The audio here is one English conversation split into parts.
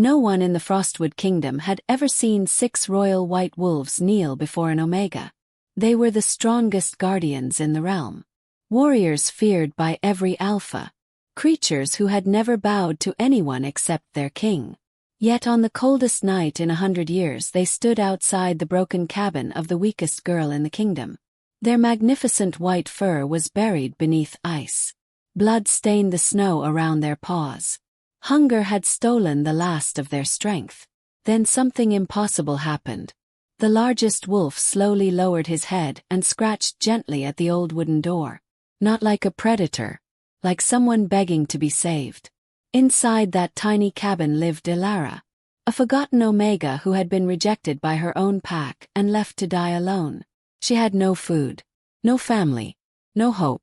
No one in the Frostwood Kingdom had ever seen 6 royal white wolves kneel before an Omega. They were the strongest guardians in the realm. Warriors feared by every alpha. Creatures who had never bowed to anyone except their king. Yet on the coldest night in 100 years they stood outside the broken cabin of the weakest girl in the kingdom. Their magnificent white fur was buried beneath ice. Blood stained the snow around their paws. Hunger had stolen the last of their strength. Then something impossible happened. The largest wolf slowly lowered his head and scratched gently at the old wooden door. Not like a predator, like someone begging to be saved. Inside that tiny cabin lived Elara, a forgotten Omega who had been rejected by her own pack and left to die alone. She had no food, no family, no hope,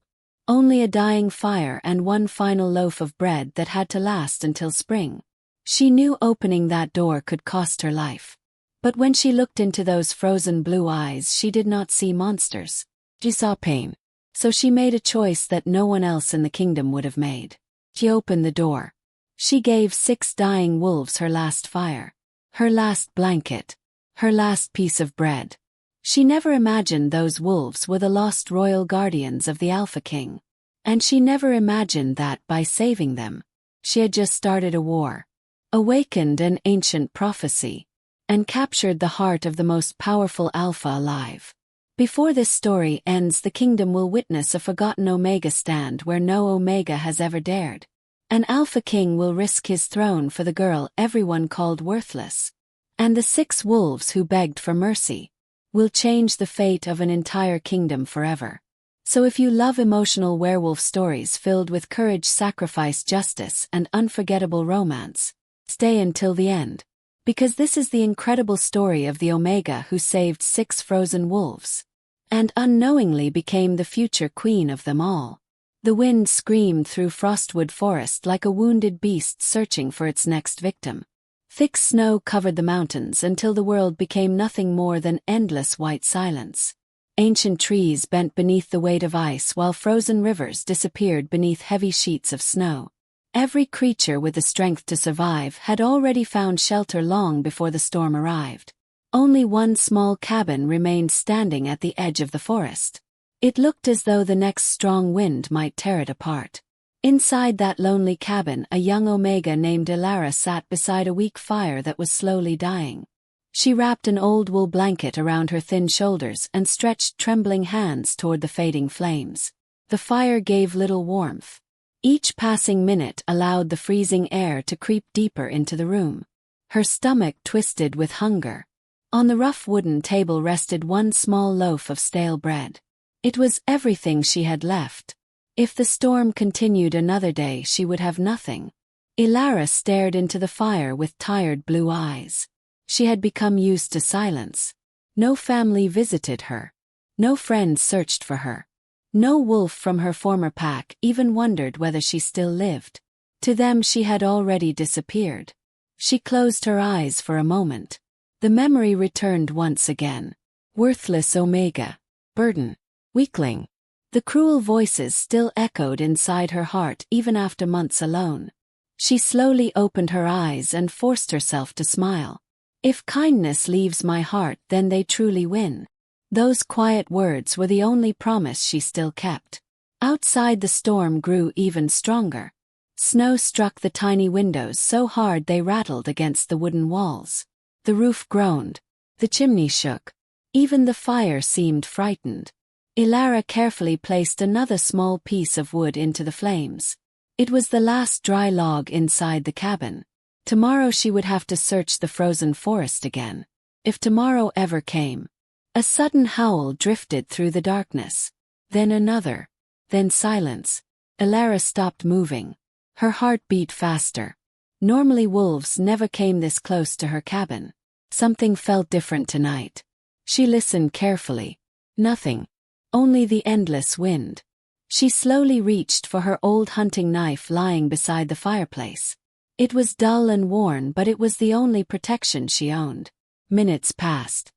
only a dying fire and one final loaf of bread that had to last until spring. She knew opening that door could cost her life. But when she looked into those frozen blue eyes, she did not see monsters. She saw pain. So she made a choice that no one else in the kingdom would have made. She opened the door. She gave 6 dying wolves her last fire, her last blanket, her last piece of bread. She never imagined those wolves were the lost royal guardians of the Alpha King. And she never imagined that by saving them, she had just started a war, awakened an ancient prophecy, and captured the heart of the most powerful Alpha alive. Before this story ends, the kingdom will witness a forgotten Omega stand where no Omega has ever dared. An Alpha King will risk his throne for the girl everyone called worthless. And the 6 wolves who begged for mercy will change the fate of an entire kingdom forever. So if you love emotional werewolf stories filled with courage, sacrifice, justice, and unforgettable romance, stay until the end. Because this is the incredible story of the Omega who saved 6 frozen wolves, and unknowingly became the future queen of them all. The wind screamed through Frostwood Forest like a wounded beast searching for its next victim. Thick snow covered the mountains until the world became nothing more than endless white silence. Ancient trees bent beneath the weight of ice while frozen rivers disappeared beneath heavy sheets of snow. Every creature with the strength to survive had already found shelter long before the storm arrived. Only one small cabin remained standing at the edge of the forest. It looked as though the next strong wind might tear it apart. Inside that lonely cabin, a young Omega named Elara sat beside a weak fire that was slowly dying. She wrapped an old wool blanket around her thin shoulders and stretched trembling hands toward the fading flames. The fire gave little warmth. Each passing minute allowed the freezing air to creep deeper into the room. Her stomach twisted with hunger. On the rough wooden table rested one small loaf of stale bread. It was everything she had left. If the storm continued another day, she would have nothing. Elara stared into the fire with tired blue eyes. She had become used to silence. No family visited her. No friends searched for her. No wolf from her former pack even wondered whether she still lived. To them she had already disappeared. She closed her eyes for a moment. The memory returned once again. Worthless Omega. Burden. Weakling. The cruel voices still echoed inside her heart even after months alone. She slowly opened her eyes and forced herself to smile. If kindness leaves my heart, then they truly win. Those quiet words were the only promise she still kept. Outside, the storm grew even stronger. Snow struck the tiny windows so hard they rattled against the wooden walls. The roof groaned. The chimney shook. Even the fire seemed frightened. Elara carefully placed another small piece of wood into the flames. It was the last dry log inside the cabin. Tomorrow she would have to search the frozen forest again. If tomorrow ever came. A sudden howl drifted through the darkness. Then another. Then silence. Elara stopped moving. Her heart beat faster. Normally wolves never came this close to her cabin. Something felt different tonight. She listened carefully. Nothing. Only the endless wind. She slowly reached for her old hunting knife lying beside the fireplace. It was dull and worn, but it was the only protection she owned. Minutes passed.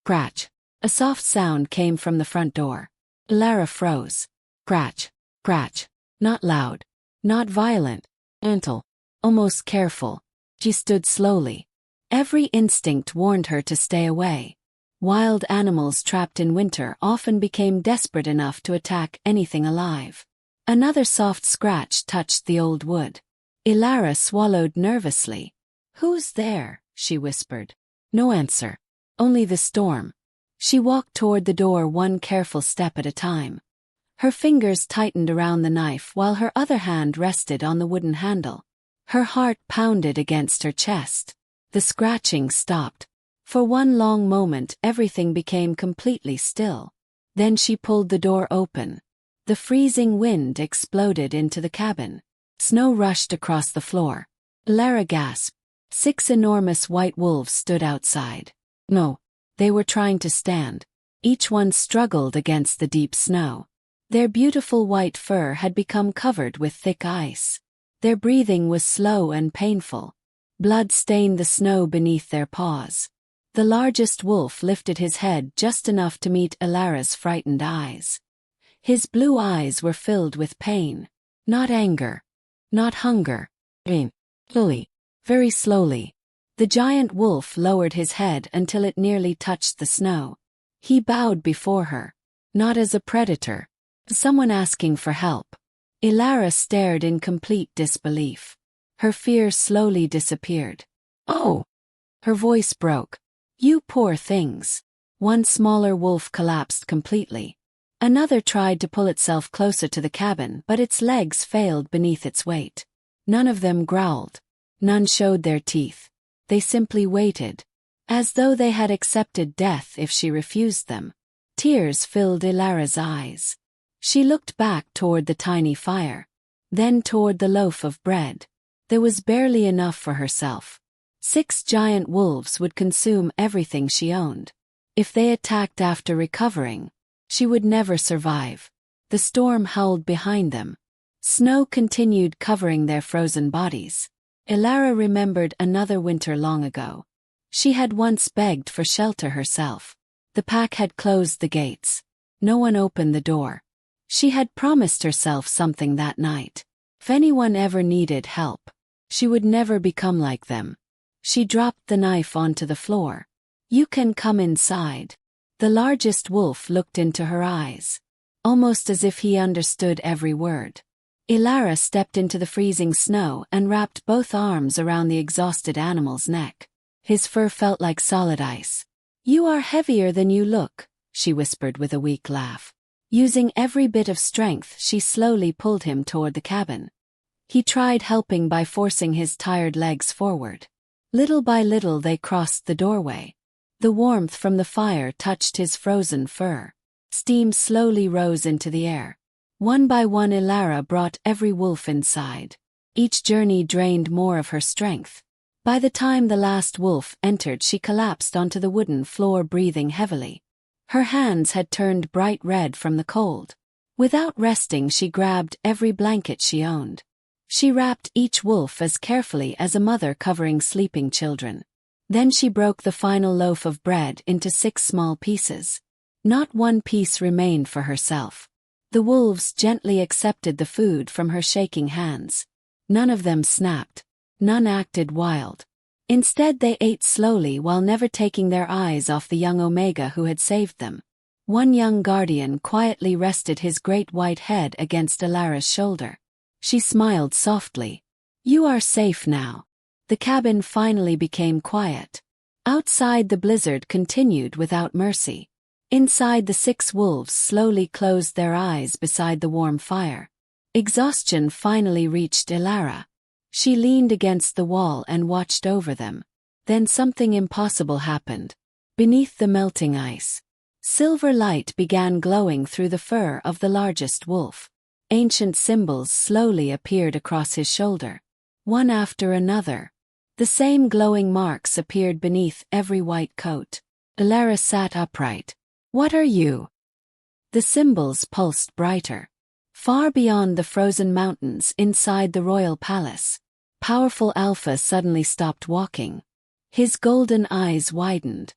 Cratch. A soft sound came from the front door. Elara froze. Cratch. Cratch. Not loud. Not violent. Gentle. Almost careful. She stood slowly. Every instinct warned her to stay away. Wild animals trapped in winter often became desperate enough to attack anything alive. Another soft scratch touched the old wood. Elara swallowed nervously. "Who's there?" she whispered. No answer. Only the storm. She walked toward the door, one careful step at a time. Her fingers tightened around the knife while her other hand rested on the wooden handle. Her heart pounded against her chest. The scratching stopped. For one long moment everything became completely still. Then she pulled the door open. The freezing wind exploded into the cabin. Snow rushed across the floor. Elara gasped. 6 enormous white wolves stood outside. No, they were trying to stand. Each one struggled against the deep snow. Their beautiful white fur had become covered with thick ice. Their breathing was slow and painful. Blood stained the snow beneath their paws. The largest wolf lifted his head just enough to meet Elara's frightened eyes. His blue eyes were filled with pain. Not anger. Not hunger. Pain. Slowly. Very slowly. The giant wolf lowered his head until it nearly touched the snow. He bowed before her. Not as a predator. Someone asking for help. Elara stared in complete disbelief. Her fear slowly disappeared. "Oh!" Her voice broke. "You poor things." One smaller wolf collapsed completely. Another tried to pull itself closer to the cabin, but its legs failed beneath its weight. None of them growled. None showed their teeth. They simply waited, as though they had accepted death if she refused them. Tears filled Elara's eyes. She looked back toward the tiny fire, then toward the loaf of bread. There was barely enough for herself. 6 giant wolves would consume everything she owned. If they attacked after recovering, she would never survive. The storm howled behind them. Snow continued covering their frozen bodies. Elara remembered another winter long ago. She had once begged for shelter herself. The pack had closed the gates. No one opened the door. She had promised herself something that night. If anyone ever needed help, she would never become like them. She dropped the knife onto the floor. "You can come inside." The largest wolf looked into her eyes, almost as if he understood every word. Elara stepped into the freezing snow and wrapped both arms around the exhausted animal's neck. His fur felt like solid ice. "You are heavier than you look," she whispered with a weak laugh. Using every bit of strength, she slowly pulled him toward the cabin. He tried helping by forcing his tired legs forward. Little by little they crossed the doorway. The warmth from the fire touched his frozen fur. Steam slowly rose into the air. One by one Elara brought every wolf inside. Each journey drained more of her strength. By the time the last wolf entered, she collapsed onto the wooden floor, breathing heavily. Her hands had turned bright red from the cold. Without resting, she grabbed every blanket she owned. She wrapped each wolf as carefully as a mother covering sleeping children. Then she broke the final loaf of bread into 6 small pieces. Not one piece remained for herself. The wolves gently accepted the food from her shaking hands. None of them snapped. None acted wild. Instead, they ate slowly while never taking their eyes off the young Omega who had saved them. One young guardian quietly rested his great white head against Elara's shoulder. She smiled softly. "You are safe now." The cabin finally became quiet. Outside, the blizzard continued without mercy. Inside, the 6 wolves slowly closed their eyes beside the warm fire. Exhaustion finally reached Elara. She leaned against the wall and watched over them. Then something impossible happened. Beneath the melting ice, silver light began glowing through the fur of the largest wolf. Ancient symbols slowly appeared across his shoulder. One after another, the same glowing marks appeared beneath every white coat. Elara sat upright. "What are you?" The symbols pulsed brighter. Far beyond the frozen mountains inside the royal palace, powerful Alpha suddenly stopped walking. His golden eyes widened.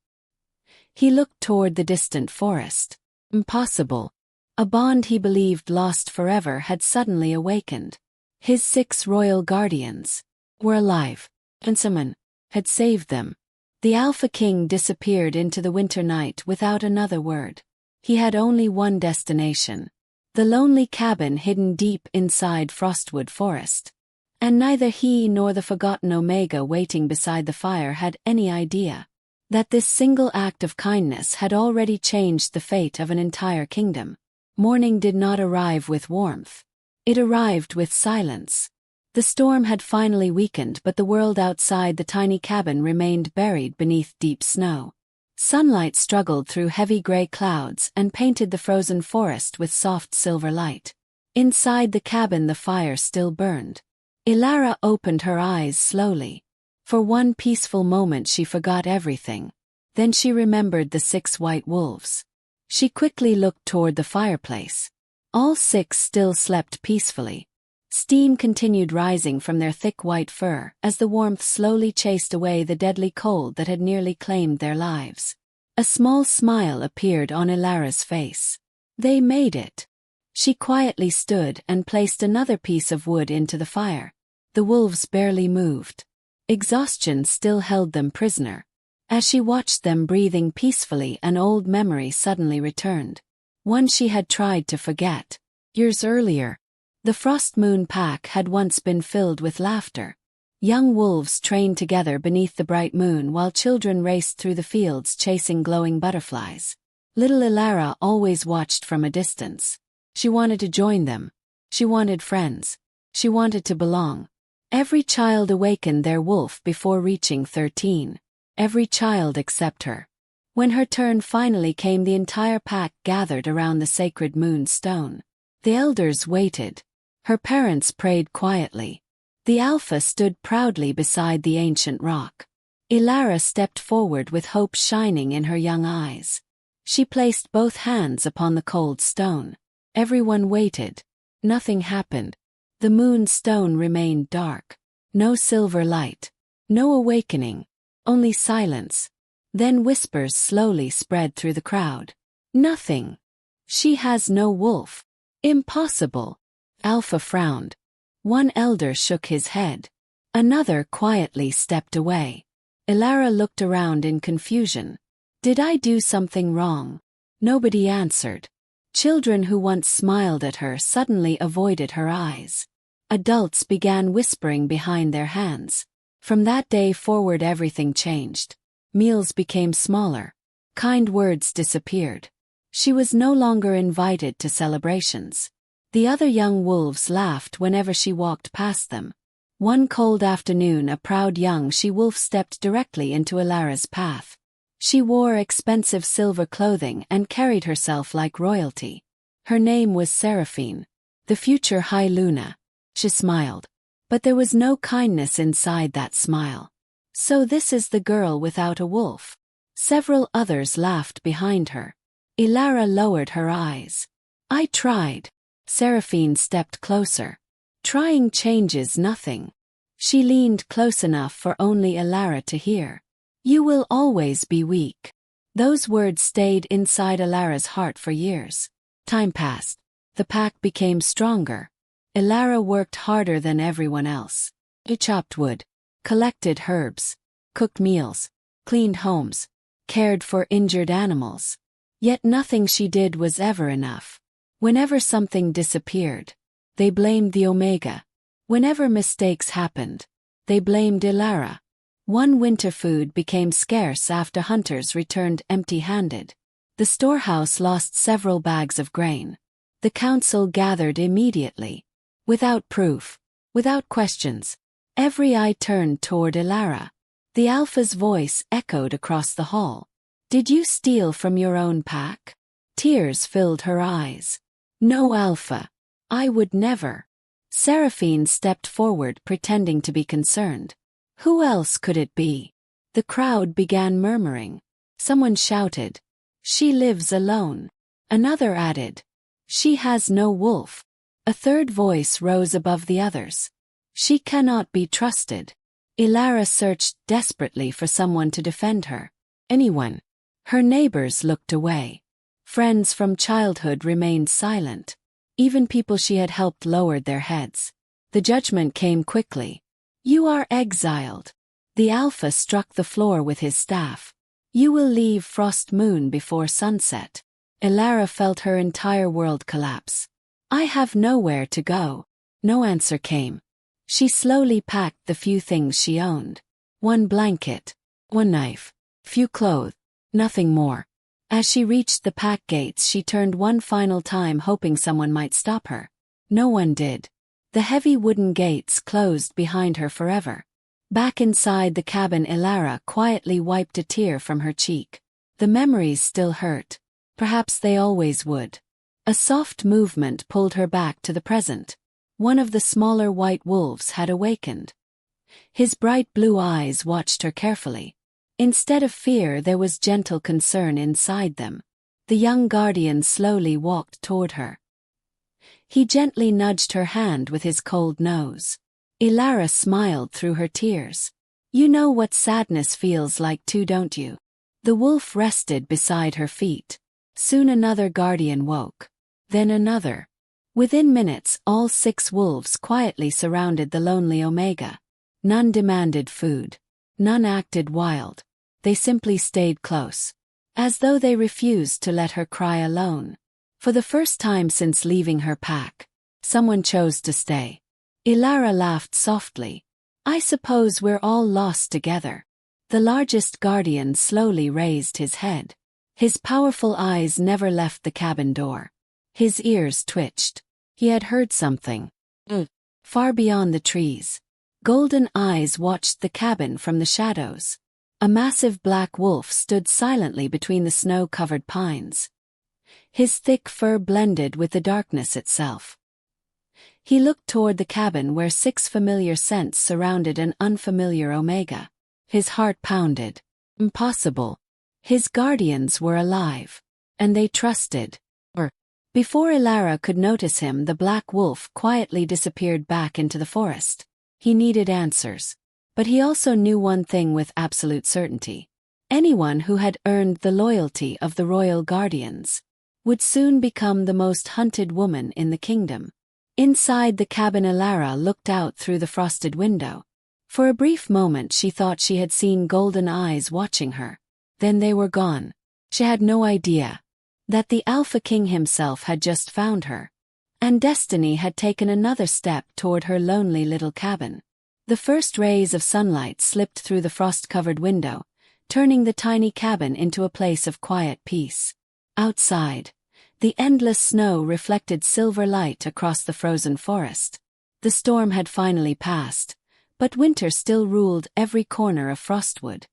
He looked toward the distant forest. Impossible. A bond he believed lost forever had suddenly awakened. His 6 royal guardians were alive. Ansaman had saved them. The Alpha King disappeared into the winter night without another word. He had only one destination: the lonely cabin hidden deep inside Frostwood Forest. And neither he nor the forgotten Omega waiting beside the fire had any idea that this single act of kindness had already changed the fate of an entire kingdom. Morning did not arrive with warmth. It arrived with silence. The storm had finally weakened, but the world outside the tiny cabin remained buried beneath deep snow. Sunlight struggled through heavy gray clouds and painted the frozen forest with soft silver light. Inside the cabin the fire still burned. Elara opened her eyes slowly. For one peaceful moment she forgot everything. Then she remembered the 6 white wolves. She quickly looked toward the fireplace. All 6 still slept peacefully. Steam continued rising from their thick white fur as the warmth slowly chased away the deadly cold that had nearly claimed their lives. A small smile appeared on Elara's face. They made it. She quietly stood and placed another piece of wood into the fire. The wolves barely moved. Exhaustion still held them prisoner. As she watched them breathing peacefully, an old memory suddenly returned. One she had tried to forget. Years earlier, the Frost Moon Pack had once been filled with laughter. Young wolves trained together beneath the bright moon while children raced through the fields chasing glowing butterflies. Little Elara always watched from a distance. She wanted to join them. She wanted friends. She wanted to belong. Every child awakened their wolf before reaching 13. Every child except her. When her turn finally came, the entire pack gathered around the sacred moon stone. The elders waited. Her parents prayed quietly. The Alpha stood proudly beside the ancient rock. Elara stepped forward with hope shining in her young eyes. She placed both hands upon the cold stone. Everyone waited. Nothing happened. The moon stone remained dark. No silver light. No awakening. Only silence. Then whispers slowly spread through the crowd. Nothing. She has no wolf. Impossible. Alpha frowned. One elder shook his head. Another quietly stepped away. Elara looked around in confusion. Did I do something wrong? Nobody answered. Children who once smiled at her suddenly avoided her eyes. Adults began whispering behind their hands. From that day forward everything changed. Meals became smaller. Kind words disappeared. She was no longer invited to celebrations. The other young wolves laughed whenever she walked past them. One cold afternoon a proud young she-wolf stepped directly into Elara's path. She wore expensive silver clothing and carried herself like royalty. Her name was Seraphine, the future High Luna. She smiled. But there was no kindness inside that smile. So this is the girl without a wolf. Several others laughed behind her. Elara lowered her eyes. I tried. Seraphine stepped closer. Trying changes nothing. She leaned close enough for only Elara to hear. You will always be weak. Those words stayed inside Elara's heart for years. Time passed. The pack became stronger. Elara worked harder than everyone else. She chopped wood, collected herbs, cooked meals, cleaned homes, cared for injured animals. Yet nothing she did was ever enough. Whenever something disappeared, they blamed the Omega. Whenever mistakes happened, they blamed Elara. One winter food became scarce after hunters returned empty-handed. The storehouse lost several bags of grain. The council gathered immediately. Without proof, without questions, every eye turned toward Elara. The Alpha's voice echoed across the hall. Did you steal from your own pack? Tears filled her eyes. No, Alpha. I would never. Seraphine stepped forward pretending to be concerned. Who else could it be? The crowd began murmuring. Someone shouted, She lives alone. Another added, She has no wolf. A third voice rose above the others. She cannot be trusted. Elara searched desperately for someone to defend her. Anyone. Her neighbors looked away. Friends from childhood remained silent. Even people she had helped lowered their heads. The judgment came quickly. You are exiled. The alpha struck the floor with his staff. You will leave Frost Moon before sunset. Elara felt her entire world collapse. I have nowhere to go. No answer came. She slowly packed the few things she owned. One blanket, one knife, few clothes, nothing more. As she reached the pack gates, she turned one final time, hoping someone might stop her. No one did. The heavy wooden gates closed behind her forever. Back inside the cabin, Elara quietly wiped a tear from her cheek. The memories still hurt. Perhaps they always would. A soft movement pulled her back to the present. One of the smaller white wolves had awakened. His bright blue eyes watched her carefully. Instead of fear, there was gentle concern inside them. The young guardian slowly walked toward her. He gently nudged her hand with his cold nose. Elara smiled through her tears. You know what sadness feels like too, don't you? The wolf rested beside her feet. Soon another guardian woke. Then another. Within minutes, all 6 wolves quietly surrounded the lonely Omega. None demanded food. None acted wild. They simply stayed close. As though they refused to let her cry alone. For the first time since leaving her pack, someone chose to stay. Elara laughed softly. I suppose we're all lost together. The largest guardian slowly raised his head. His powerful eyes never left the cabin door. His ears twitched. He had heard something. Far beyond the trees. Golden eyes watched the cabin from the shadows. A massive black wolf stood silently between the snow-covered pines. His thick fur blended with the darkness itself. He looked toward the cabin where 6 familiar scents surrounded an unfamiliar Omega. His heart pounded. Impossible. His guardians were alive. And they trusted. Before Elara could notice him, the black wolf quietly disappeared back into the forest. He needed answers. But he also knew one thing with absolute certainty. Anyone who had earned the loyalty of the royal guardians would soon become the most hunted woman in the kingdom. Inside the cabin, Elara looked out through the frosted window. For a brief moment she thought she had seen golden eyes watching her. Then they were gone. She had no idea that the Alpha King himself had just found her. And destiny had taken another step toward her lonely little cabin. The first rays of sunlight slipped through the frost-covered window, turning the tiny cabin into a place of quiet peace. Outside, the endless snow reflected silver light across the frozen forest. The storm had finally passed, but winter still ruled every corner of Frostwood.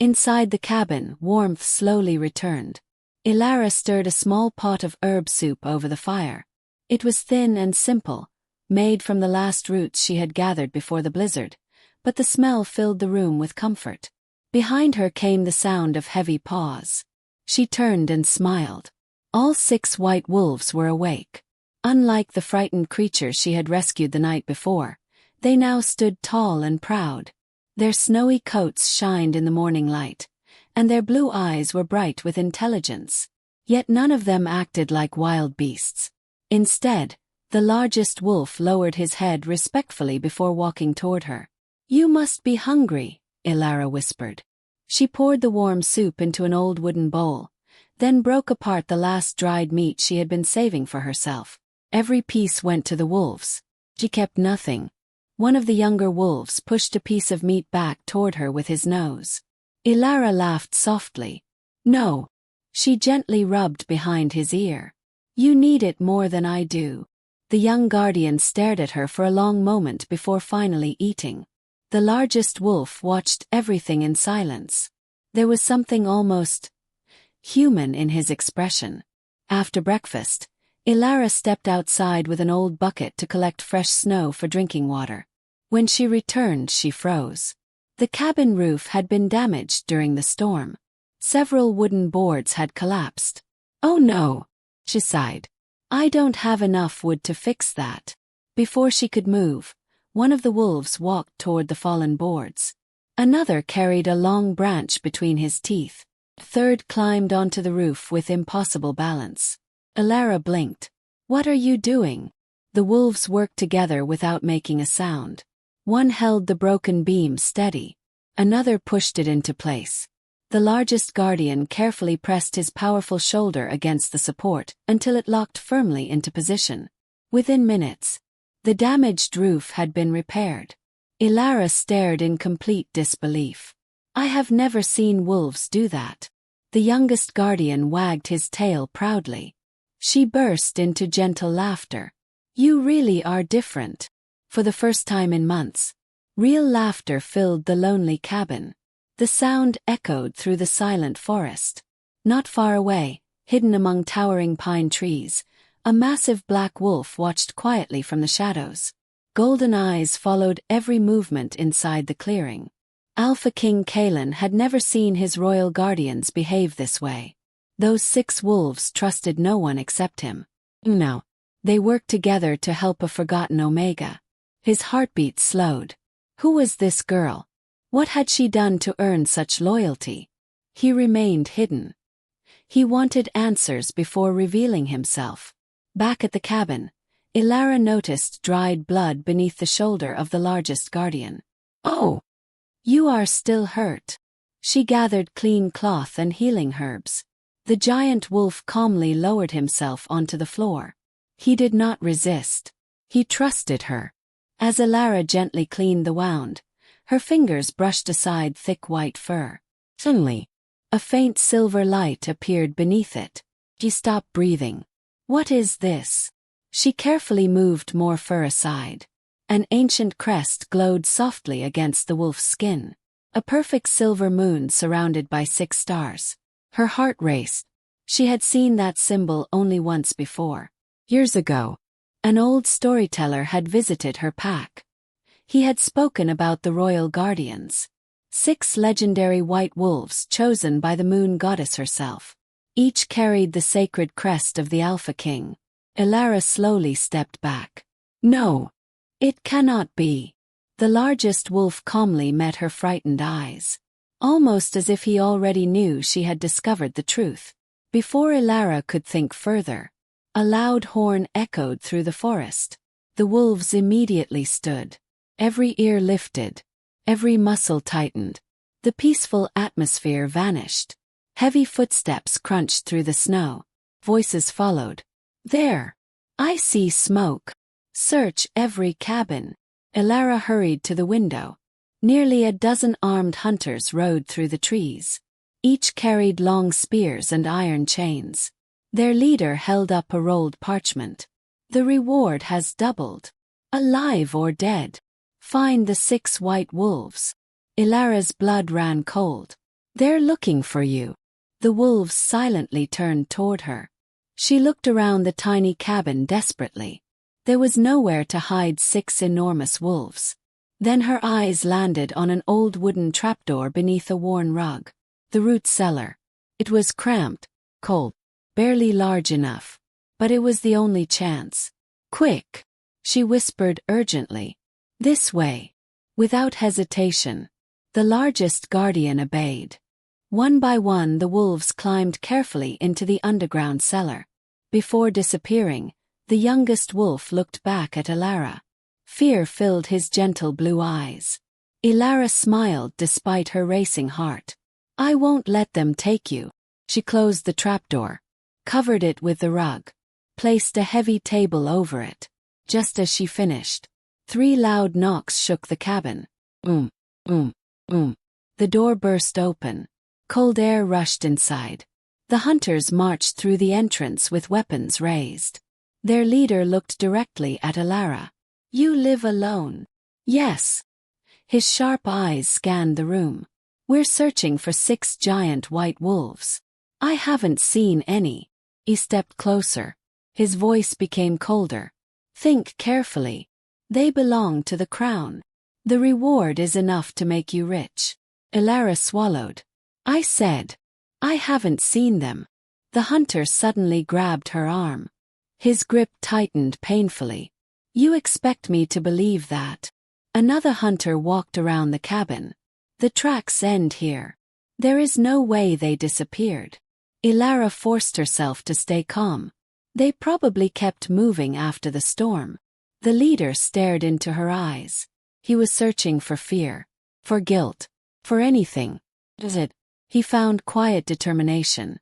Inside the cabin, warmth slowly returned. Elara stirred a small pot of herb soup over the fire. It was thin and simple, made from the last roots she had gathered before the blizzard, but the smell filled the room with comfort. Behind her came the sound of heavy paws. She turned and smiled. All 6 white wolves were awake. Unlike the frightened creatures she had rescued the night before, they now stood tall and proud. Their snowy coats shined in the morning light, and their blue eyes were bright with intelligence. Yet none of them acted like wild beasts. Instead, the largest wolf lowered his head respectfully before walking toward her. You must be hungry, Elara whispered. She poured the warm soup into an old wooden bowl, then broke apart the last dried meat she had been saving for herself. Every piece went to the wolves. She kept nothing. One of the younger wolves pushed a piece of meat back toward her with his nose. Elara laughed softly. No. She gently rubbed behind his ear. You need it more than I do. The young guardian stared at her for a long moment before finally eating. The largest wolf watched everything in silence. There was something almost human in his expression. After breakfast, Elara stepped outside with an old bucket to collect fresh snow for drinking water. When she returned, she froze. The cabin roof had been damaged during the storm. Several wooden boards had collapsed. Oh no, she sighed. I don't have enough wood to fix that. Before she could move, one of the wolves walked toward the fallen boards. Another carried a long branch between his teeth. A third climbed onto the roof with impossible balance. Elara blinked. What are you doing? The wolves worked together without making a sound. One held the broken beam steady. Another pushed it into place. The largest guardian carefully pressed his powerful shoulder against the support until it locked firmly into position. Within minutes, the damaged roof had been repaired. Elara stared in complete disbelief. I have never seen wolves do that. The youngest guardian wagged his tail proudly. She burst into gentle laughter. You really are different. For the first time in months, real laughter filled the lonely cabin. The sound echoed through the silent forest. Not far away, hidden among towering pine trees, a massive black wolf watched quietly from the shadows. Golden eyes followed every movement inside the clearing. Alpha King Kaelan had never seen his royal guardians behave this way. Those 6 wolves trusted no one except him. No. They worked together to help a forgotten Omega. His heartbeat slowed. Who was this girl? What had she done to earn such loyalty? He remained hidden. He wanted answers before revealing himself. Back at the cabin, Elara noticed dried blood beneath the shoulder of the largest guardian. Oh! You are still hurt. She gathered clean cloth and healing herbs. The giant wolf calmly lowered himself onto the floor. He did not resist. He trusted her. As Elara gently cleaned the wound, her fingers brushed aside thick white fur. Suddenly, a faint silver light appeared beneath it. She stopped breathing. What is this? She carefully moved more fur aside. An ancient crest glowed softly against the wolf's skin. A perfect silver moon surrounded by 6 stars. Her heart raced. She had seen that symbol only once before. Years ago, an old storyteller had visited her pack. He had spoken about the royal guardians. 6 legendary white wolves chosen by the moon goddess herself. Each carried the sacred crest of the Alpha King. Elara slowly stepped back. No! It cannot be. The largest wolf calmly met her frightened eyes. Almost as if he already knew she had discovered the truth. Before Elara could think further, a loud horn echoed through the forest. The wolves immediately stood. Every ear lifted. Every muscle tightened. The peaceful atmosphere vanished. Heavy footsteps crunched through the snow. Voices followed. There! I see smoke. Search every cabin. Elara hurried to the window. Nearly a dozen armed hunters rode through the trees. Each carried long spears and iron chains. Their leader held up a rolled parchment. The reward has doubled. Alive or dead. Find the 6 white wolves. Elara's blood ran cold. They're looking for you. The wolves silently turned toward her. She looked around the tiny cabin desperately. There was nowhere to hide 6 enormous wolves. Then her eyes landed on an old wooden trapdoor beneath a worn rug. The root cellar. It was cramped, cold, barely large enough. But it was the only chance. Quick! She whispered urgently. This way. Without hesitation, the largest guardian obeyed. One by one the wolves climbed carefully into the underground cellar. Before disappearing, the youngest wolf looked back at Elara. Fear filled his gentle blue eyes. Elara smiled despite her racing heart. I won't let them take you. She closed the trapdoor, covered it with the rug, placed a heavy table over it. Just as she finished, 3 loud knocks shook the cabin. The door burst open. Cold air rushed inside. The hunters marched through the entrance with weapons raised. Their leader looked directly at Elara. You live alone? Yes. His sharp eyes scanned the room. We're searching for 6 giant white wolves. I haven't seen any. He stepped closer. His voice became colder. Think carefully. They belong to the crown. The reward is enough to make you rich. Elara swallowed. I said, I haven't seen them. The hunter suddenly grabbed her arm. His grip tightened painfully. You expect me to believe that? Another hunter walked around the cabin. The tracks end here. There is no way they disappeared. Elara forced herself to stay calm. They probably kept moving after the storm. The leader stared into her eyes. He was searching for fear, for guilt, For anything. Does it? He found quiet determination.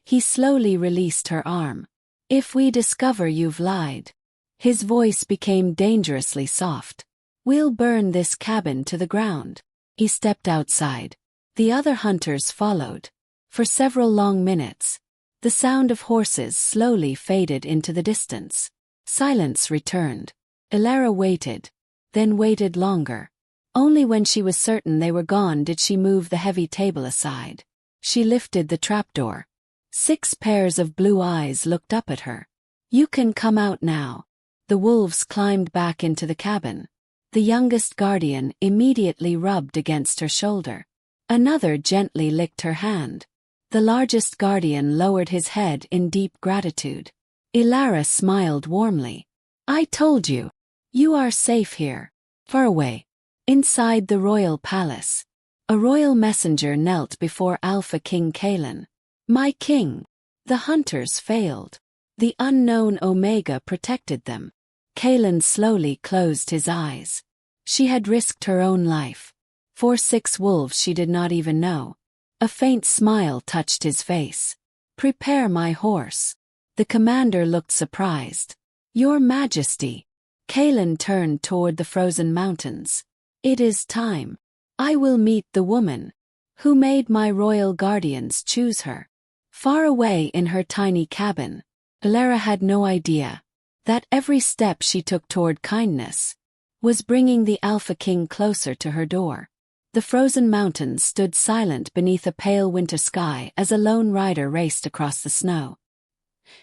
He slowly released her arm. If we discover you've lied. His voice became dangerously soft. We'll burn this cabin to the ground. He stepped outside. The other hunters followed. For several long minutes, the sound of horses slowly faded into the distance. Silence returned. Elara waited, then waited longer. Only when she was certain they were gone did she move the heavy table aside. She lifted the trapdoor. 6 pairs of blue eyes looked up at her. You can come out now. The wolves climbed back into the cabin. The youngest guardian immediately rubbed against her shoulder. Another gently licked her hand. The largest guardian lowered his head in deep gratitude. Elara smiled warmly. I told you. You are safe here. Far away. Inside the royal palace. A royal messenger knelt before Alpha King Kaelan. My king. The hunters failed. The unknown Omega protected them. Kaelan slowly closed his eyes. She had risked her own life. For 6 wolves she did not even know. A faint smile touched his face. Prepare my horse. The commander looked surprised. Your Majesty. Kaelan turned toward the frozen mountains. It is time. I will meet the woman who made my royal guardians choose her. Far away in her tiny cabin, Elara had no idea that every step she took toward kindness was bringing the Alpha King closer to her door. The frozen mountains stood silent beneath a pale winter sky as a lone rider raced across the snow.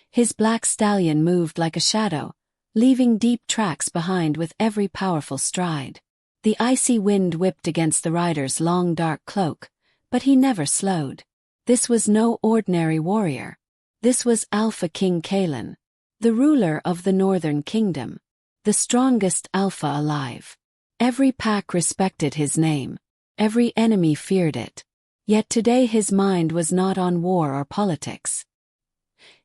His black stallion moved like a shadow, leaving deep tracks behind with every powerful stride. The icy wind whipped against the rider's long dark cloak, but he never slowed. This was no ordinary warrior. This was Alpha King Kaelan, the ruler of the Northern Kingdom, the strongest alpha alive. Every pack respected his name. Every enemy feared it. Yet today his mind was not on war or politics.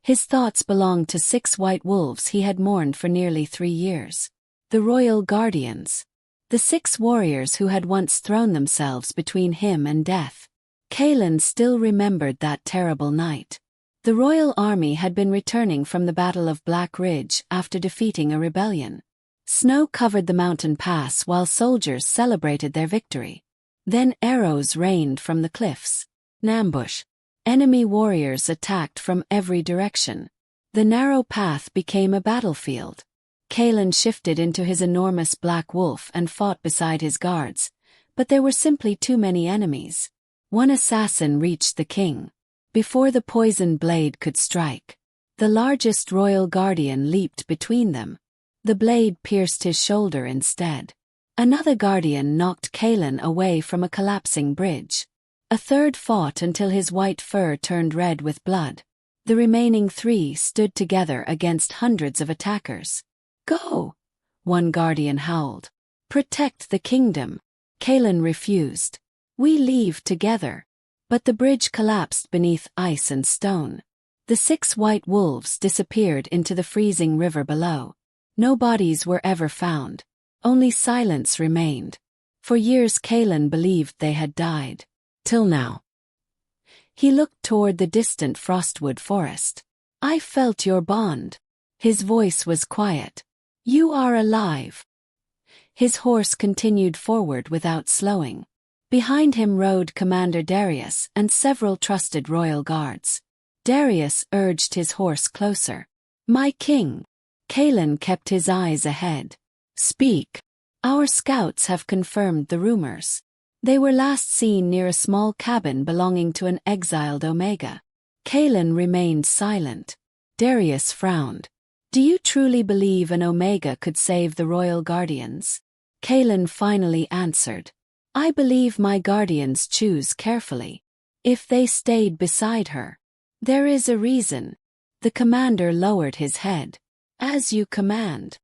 His thoughts belonged to 6 white wolves he had mourned for nearly 3 years. The royal guardians. The 6 warriors who had once thrown themselves between him and death. Kaelan still remembered that terrible night. The royal army had been returning from the Battle of Black Ridge after defeating a rebellion. Snow covered the mountain pass while soldiers celebrated their victory. Then arrows rained from the cliffs. An ambush. Enemy warriors attacked from every direction. The narrow path became a battlefield. Kaelan shifted into his enormous black wolf and fought beside his guards, but there were simply too many enemies. One assassin reached the king. Before the poisoned blade could strike, the largest royal guardian leaped between them. The blade pierced his shoulder instead. Another guardian knocked Kaelan away from a collapsing bridge. A third fought until his white fur turned red with blood. The remaining 3 stood together against hundreds of attackers. Go! One guardian howled. Protect the kingdom. Kaelan refused. We leave together. But the bridge collapsed beneath ice and stone. The 6 white wolves disappeared into the freezing river below. No bodies were ever found. Only silence remained. For years Kaelan believed they had died. Till now. He looked toward the distant Frostwood forest. I felt your bond. His voice was quiet. You are alive. His horse continued forward without slowing. Behind him rode Commander Darius and several trusted royal guards. Darius urged his horse closer. My king. Kaelan kept his eyes ahead. Speak. Our scouts have confirmed the rumors. They were last seen near a small cabin belonging to an exiled Omega. Kaelan remained silent. Darius frowned. Do you truly believe an Omega could save the royal guardians? Kaelan finally answered. I believe my guardians choose carefully. If they stayed beside her. There is a reason. The commander lowered his head. As you command.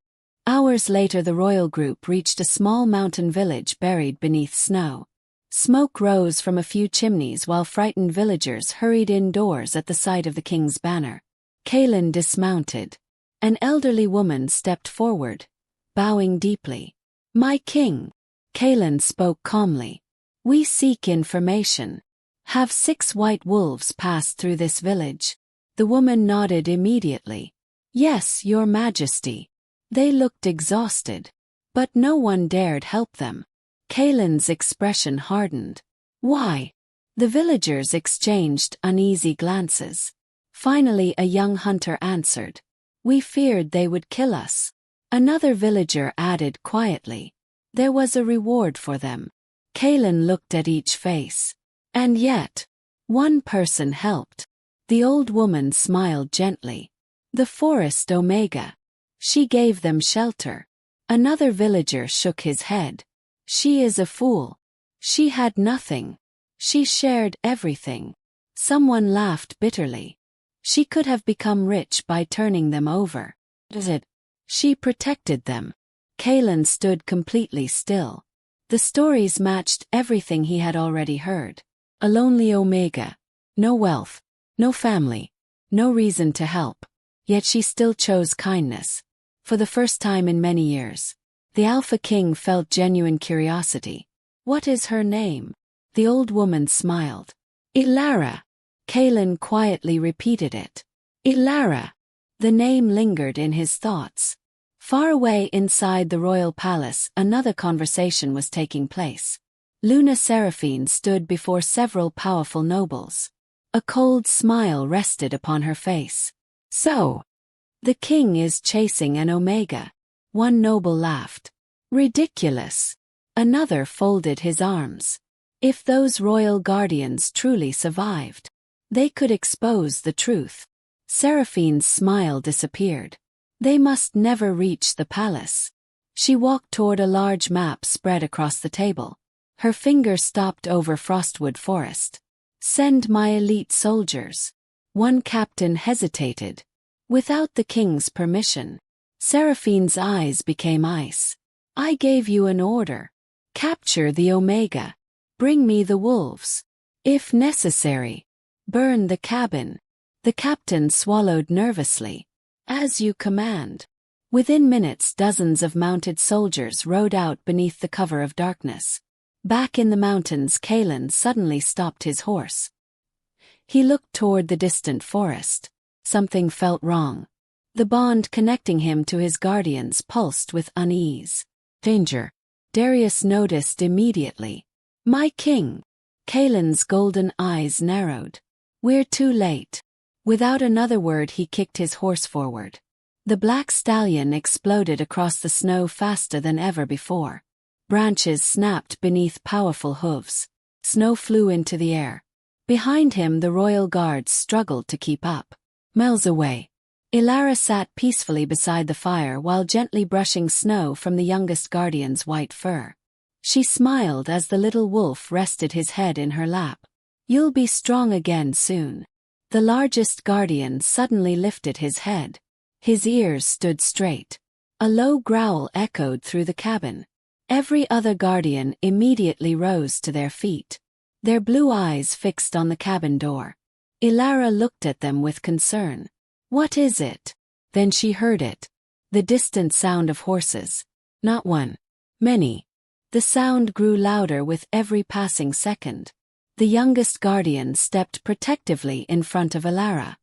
Hours later the royal group reached a small mountain village buried beneath snow. Smoke rose from a few chimneys while frightened villagers hurried indoors at the sight of the king's banner. Kaelan dismounted. An elderly woman stepped forward, bowing deeply. My king. Kaelan spoke calmly. We seek information. Have 6 white wolves passed through this village? The woman nodded immediately. Yes, your majesty. They looked exhausted. But no one dared help them. Kaelan's expression hardened. Why? The villagers exchanged uneasy glances. Finally a young hunter answered. We feared they would kill us. Another villager added quietly. There was a reward for them. Kaelan looked at each face. And yet, one person helped. The old woman smiled gently. The forest Omega. She gave them shelter. Another villager shook his head. She is a fool. She had nothing. She shared everything. Someone laughed bitterly. She could have become rich by turning them over. Does it? She protected them. Kaelan stood completely still. The stories matched everything he had already heard. A lonely Omega. No wealth. No family. No reason to help. Yet she still chose kindness. For the first time in many years, the Alpha King felt genuine curiosity. What is her name? The old woman smiled. Elara. Kaelan quietly repeated it. Elara. The name lingered in his thoughts. Far away inside the royal palace, another conversation was taking place. Seraphine stood before several powerful nobles. A cold smile rested upon her face. So, the king is chasing an Omega. One noble laughed. Ridiculous. Another folded his arms. If those royal guardians truly survived, they could expose the truth. Seraphine's smile disappeared. They must never reach the palace. She walked toward a large map spread across the table. Her finger stopped over Frostwood Forest. Send my elite soldiers. One captain hesitated. Without the king's permission. Seraphine's eyes became ice. I gave you an order. Capture the Omega. Bring me the wolves. If necessary. Burn the cabin. The captain swallowed nervously. As you command. Within minutes dozens of mounted soldiers rode out beneath the cover of darkness. Back in the mountains, Kaelan suddenly stopped his horse. He looked toward the distant forest. Something felt wrong. The bond connecting him to his guardians pulsed with unease. Danger. Darius noticed immediately. My king. Kaelan's golden eyes narrowed. We're too late. Without another word he kicked his horse forward. The black stallion exploded across the snow faster than ever before. Branches snapped beneath powerful hooves. Snow flew into the air. Behind him the royal guards struggled to keep up. Miles away. Elara sat peacefully beside the fire while gently brushing snow from the youngest guardian's white fur. She smiled as the little wolf rested his head in her lap. You'll be strong again soon. The largest guardian suddenly lifted his head. His ears stood straight. A low growl echoed through the cabin. Every other guardian immediately rose to their feet. Their blue eyes fixed on the cabin door. Elara looked at them with concern. What is it? Then she heard it. The distant sound of horses. Not one. Many. The sound grew louder with every passing second. The youngest guardian stepped protectively in front of Elara.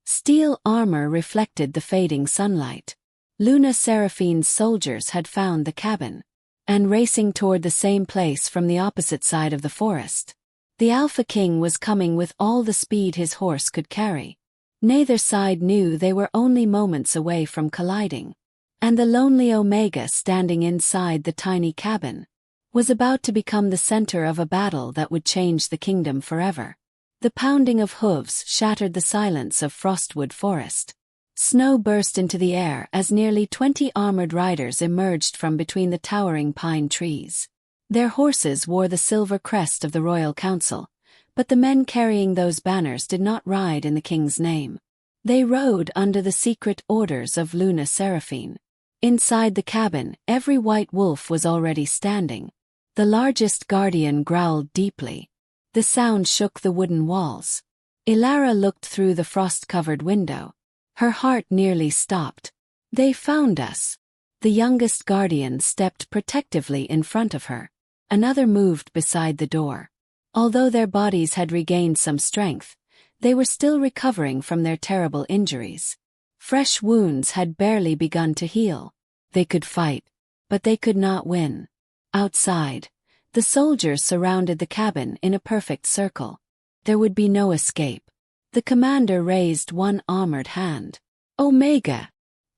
Steel armor reflected the fading sunlight. Seraphine's soldiers had found the cabin. And racing toward the same place from the opposite side of the forest. The Alpha King was coming with all the speed his horse could carry. Neither side knew they were only moments away from colliding. And the lonely Omega standing inside the tiny cabin was about to become the center of a battle that would change the kingdom forever. The pounding of hooves shattered the silence of Frostwood Forest. Snow burst into the air as nearly 20 armored riders emerged from between the towering pine trees. Their horses wore the silver crest of the royal council, but the men carrying those banners did not ride in the king's name. They rode under the secret orders of Seraphine. Inside the cabin, every white wolf was already standing. The largest guardian growled deeply. The sound shook the wooden walls. Elara looked through the frost-covered window. Her heart nearly stopped. They found us. The youngest guardian stepped protectively in front of her. Another moved beside the door. Although their bodies had regained some strength, they were still recovering from their terrible injuries. Fresh wounds had barely begun to heal. They could fight, but they could not win. Outside, the soldiers surrounded the cabin in a perfect circle. There would be no escape. The commander raised one armored hand. Omega!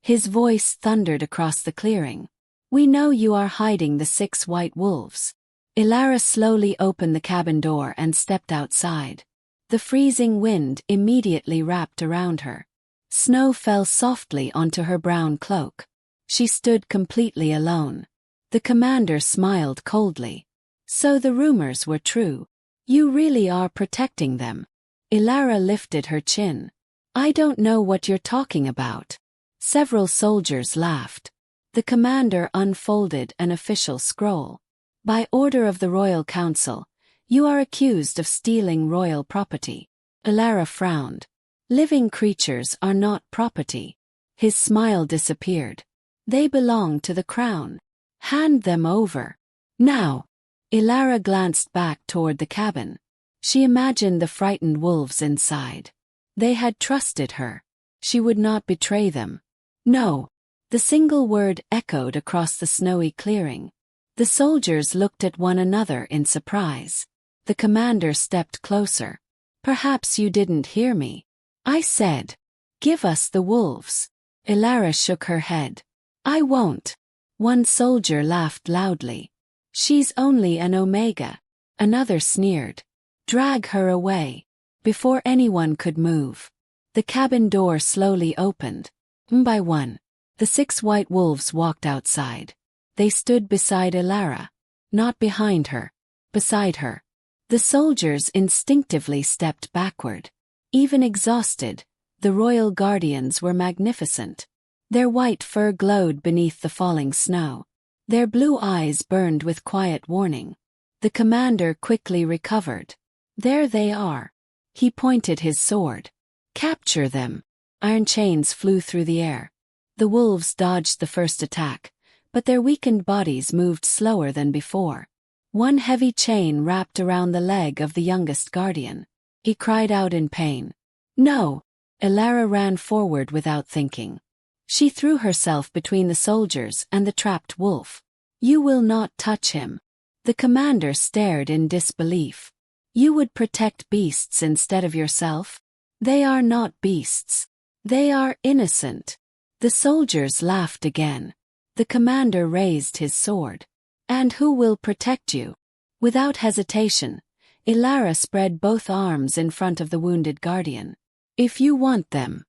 His voice thundered across the clearing. We know you are hiding the 6 white wolves. Elara slowly opened the cabin door and stepped outside. The freezing wind immediately wrapped around her. Snow fell softly onto her brown cloak. She stood completely alone. The commander smiled coldly. So the rumors were true. You really are protecting them. Elara lifted her chin. I don't know what you're talking about. Several soldiers laughed. The commander unfolded an official scroll. By order of the Royal Council, you are accused of stealing royal property. Elara frowned. Living creatures are not property. His smile disappeared. They belong to the crown. Hand them over. Now. Elara glanced back toward the cabin. She imagined the frightened wolves inside. They had trusted her. She would not betray them. No. The single word echoed across the snowy clearing. The soldiers looked at one another in surprise. The commander stepped closer. Perhaps you didn't hear me. I said, give us the wolves. Elara shook her head. I won't. One soldier laughed loudly. She's only an Omega. Another sneered. Drag her away. Before anyone could move, the cabin door slowly opened. One by one, the 6 white wolves walked outside. They stood beside Elara. Not behind her. Beside her. The soldiers instinctively stepped backward. Even exhausted, the royal guardians were magnificent. Their white fur glowed beneath the falling snow. Their blue eyes burned with quiet warning. The commander quickly recovered. There they are. He pointed his sword. Capture them. Iron chains flew through the air. The wolves dodged the first attack, but their weakened bodies moved slower than before. One heavy chain wrapped around the leg of the youngest guardian. He cried out in pain. No! Elara ran forward without thinking. She threw herself between the soldiers and the trapped wolf. You will not touch him. The commander stared in disbelief. You would protect beasts instead of yourself? They are not beasts. They are innocent. The soldiers laughed again. The commander raised his sword. And who will protect you? Without hesitation, Elara spread both arms in front of the wounded guardian. If you want them,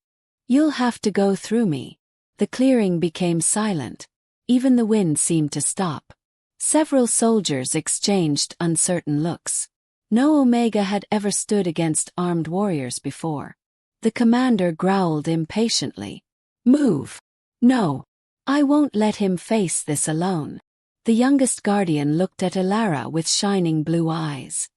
you'll have to go through me. The clearing became silent. Even the wind seemed to stop. Several soldiers exchanged uncertain looks. No Omega had ever stood against armed warriors before. The commander growled impatiently. Move! No! I won't let him face this alone. The youngest guardian looked at Elara with shining blue eyes.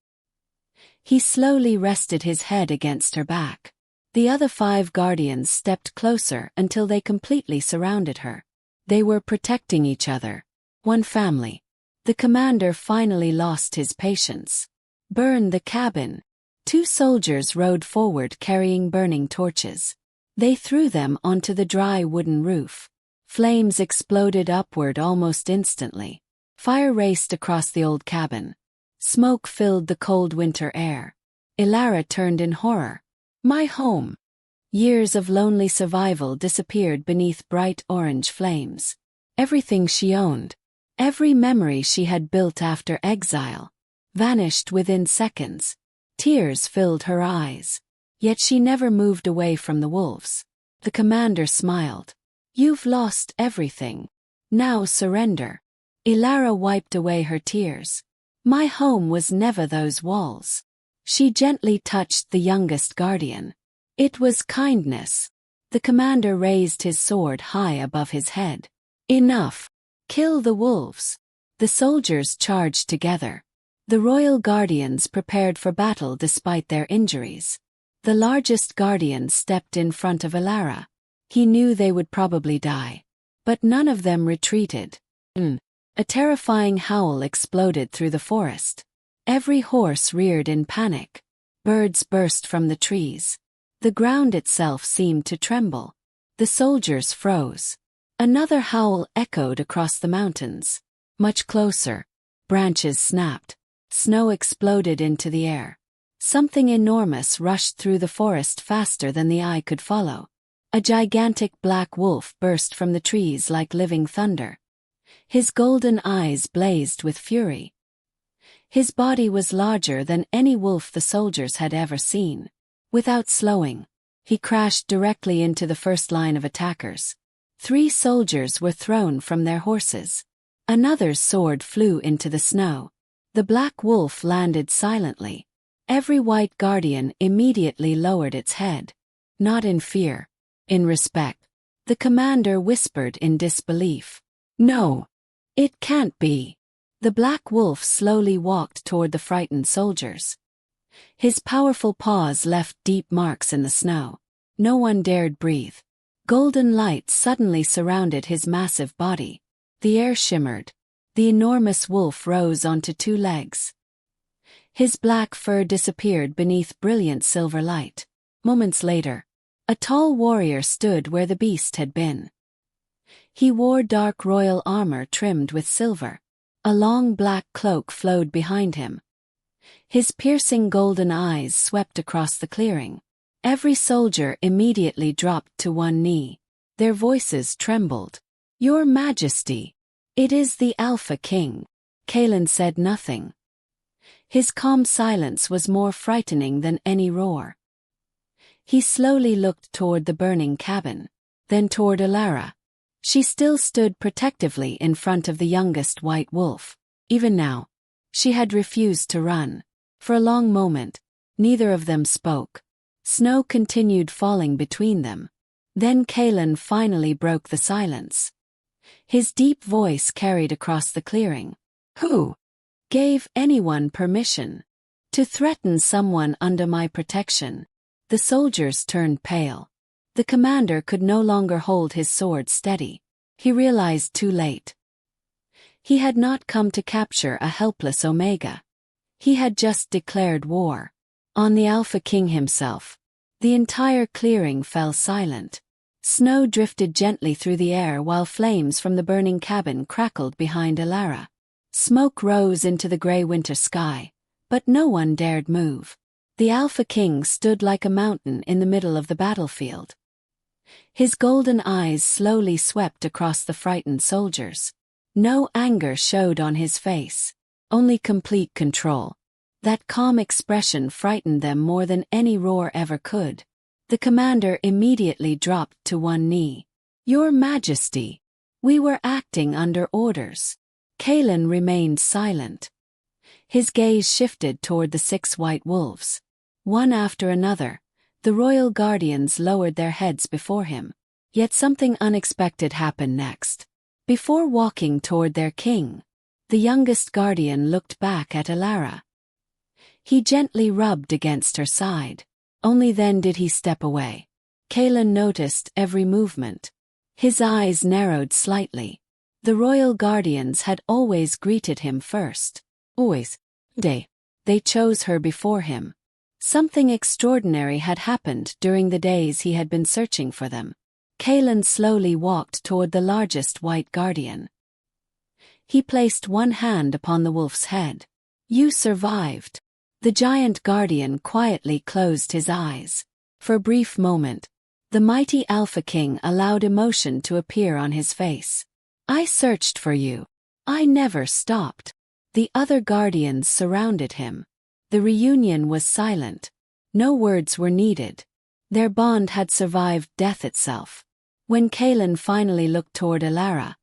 He slowly rested his head against her back. The other 5 guardians stepped closer until they completely surrounded her. They were protecting each other. One family. The commander finally lost his patience. Burn the cabin. 2 soldiers rode forward carrying burning torches. They threw them onto the dry wooden roof. Flames exploded upward almost instantly. Fire raced across the old cabin. Smoke filled the cold winter air. Elara turned in horror. My home. Years of lonely survival disappeared beneath bright orange flames. Everything she owned, every memory she had built after exile, vanished within seconds. Tears filled her eyes. Yet she never moved away from the wolves. The commander smiled. You've lost everything. Now surrender. Elara wiped away her tears. My home was never those walls. She gently touched the youngest guardian. It was kindness. The commander raised his sword high above his head. Enough. Kill the wolves. The soldiers charged together. The royal guardians prepared for battle despite their injuries. The largest guardian stepped in front of Elara. He knew they would probably die. But none of them retreated. A terrifying howl exploded through the forest. Every horse reared in panic. Birds burst from the trees. The ground itself seemed to tremble. The soldiers froze. Another howl echoed across the mountains. Much closer. Branches snapped. Snow exploded into the air. Something enormous rushed through the forest faster than the eye could follow. A gigantic black wolf burst from the trees like living thunder. His golden eyes blazed with fury. His body was larger than any wolf the soldiers had ever seen. Without slowing, he crashed directly into the first line of attackers. 3 soldiers were thrown from their horses. Another's sword flew into the snow. The black wolf landed silently. Every white guardian immediately lowered its head. Not in fear, in respect. The commander whispered in disbelief. "No, it can't be." The black wolf slowly walked toward the frightened soldiers. His powerful paws left deep marks in the snow. No one dared breathe. Golden light suddenly surrounded his massive body. The air shimmered. The enormous wolf rose onto 2 legs. His black fur disappeared beneath brilliant silver light. Moments later, a tall warrior stood where the beast had been. He wore dark royal armor trimmed with silver. A long black cloak flowed behind him. His piercing golden eyes swept across the clearing. Every soldier immediately dropped to one knee. Their voices trembled. "Your Majesty, it is the Alpha King." Kaelan said nothing. His calm silence was more frightening than any roar. He slowly looked toward the burning cabin, then toward Elara. She still stood protectively in front of the youngest white wolf. Even now, she had refused to run. For a long moment, neither of them spoke. Snow continued falling between them. Then Kaelan finally broke the silence. His deep voice carried across the clearing. "Who gave anyone permission to threaten someone under my protection?" The soldiers turned pale. The commander could no longer hold his sword steady. He realized too late. He had not come to capture a helpless Omega. He had just declared war on the Alpha King himself. The entire clearing fell silent. Snow drifted gently through the air while flames from the burning cabin crackled behind Elara. Smoke rose into the gray winter sky, but no one dared move. The Alpha King stood like a mountain in the middle of the battlefield. His golden eyes slowly swept across the frightened soldiers. No anger showed on his face, only complete control. That calm expression frightened them more than any roar ever could. The commander immediately dropped to one knee. "Your Majesty, we were acting under orders." Kaelan remained silent. His gaze shifted toward the 6 white wolves. One after another, the royal guardians lowered their heads before him. Yet something unexpected happened next. Before walking toward their king, the youngest guardian looked back at Elara. He gently rubbed against her side. Only then did he step away. Kaelan noticed every movement. His eyes narrowed slightly. The royal guardians had always greeted him first. Always. They chose her before him. Something extraordinary had happened during the days he had been searching for them. Kaelan slowly walked toward the largest white guardian. He placed one hand upon the wolf's head. "You survived." The giant guardian quietly closed his eyes. For a brief moment, the mighty Alpha King allowed emotion to appear on his face. "I searched for you. I never stopped." The other guardians surrounded him. The reunion was silent. No words were needed. Their bond had survived death itself. When Kaelan finally looked toward Elara,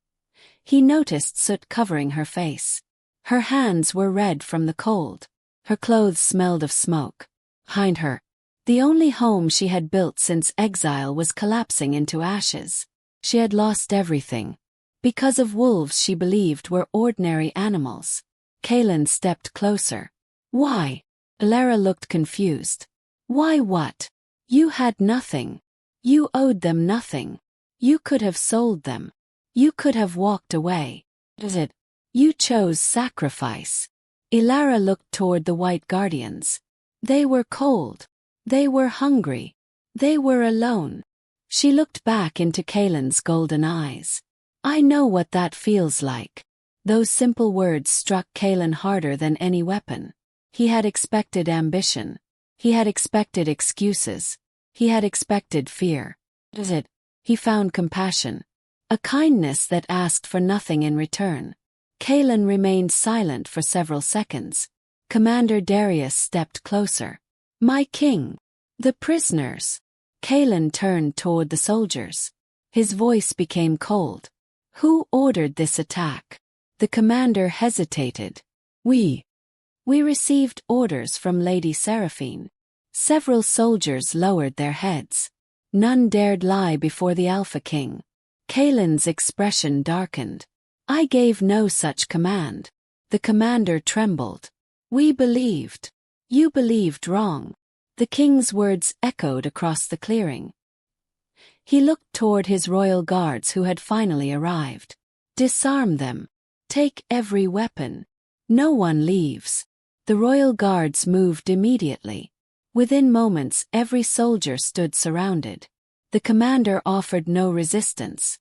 he noticed soot covering her face. Her hands were red from the cold. Her clothes smelled of smoke. Behind her, the only home she had built since exile was collapsing into ashes. She had lost everything. Because of wolves she believed were ordinary animals. Kaelan stepped closer. "Why?" Elara looked confused. "Why what? You had nothing. You owed them nothing. You could have sold them. You could have walked away. Is it? You chose sacrifice. Elara looked toward the White Guardians. They were cold. They were hungry. They were alone. She looked back into Kaelan's golden eyes. I know what that feels like. Those simple words struck Kaelan harder than any weapon. He had expected ambition. He had expected excuses. He had expected fear. He found compassion. A kindness that asked for nothing in return. Kaelan remained silent for several seconds. Commander Darius stepped closer. My king. The prisoners. Kaelan turned toward the soldiers. His voice became cold. Who ordered this attack? The commander hesitated. We received orders from Lady Seraphine. Several soldiers lowered their heads. None dared lie before the Alpha King. Kaelan's expression darkened. I gave no such command. The commander trembled. We believed. You believed wrong. The king's words echoed across the clearing. He looked toward his royal guards who had finally arrived. Disarm them. Take every weapon. No one leaves. The royal guards moved immediately. Within moments, every soldier stood surrounded. The commander offered no resistance.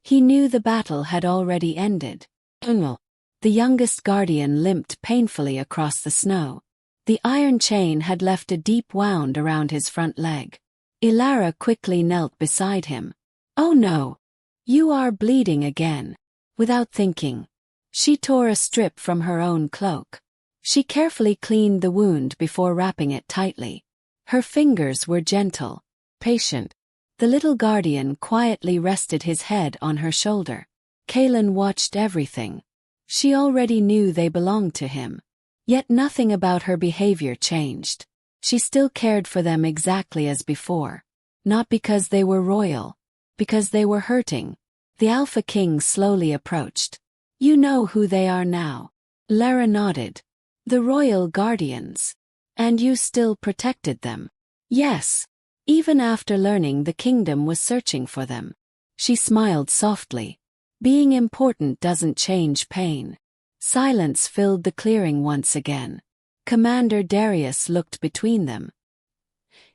He knew the battle had already ended. The youngest guardian limped painfully across the snow. The iron chain had left a deep wound around his front leg. Elara quickly knelt beside him. Oh no! You are bleeding again. Without thinking, she tore a strip from her own cloak. She carefully cleaned the wound before wrapping it tightly. Her fingers were gentle, patient. The little guardian quietly rested his head on her shoulder. Kaelan watched everything. She already knew they belonged to him. Yet nothing about her behavior changed. She still cared for them exactly as before. Not because they were royal. Because they were hurting. The Alpha King slowly approached. You know who they are now. Elara nodded. The royal guardians. And you still protected them. Yes. Even after learning the kingdom was searching for them. She smiled softly. Being important doesn't change pain. Silence filled the clearing once again. Commander Darius looked between them.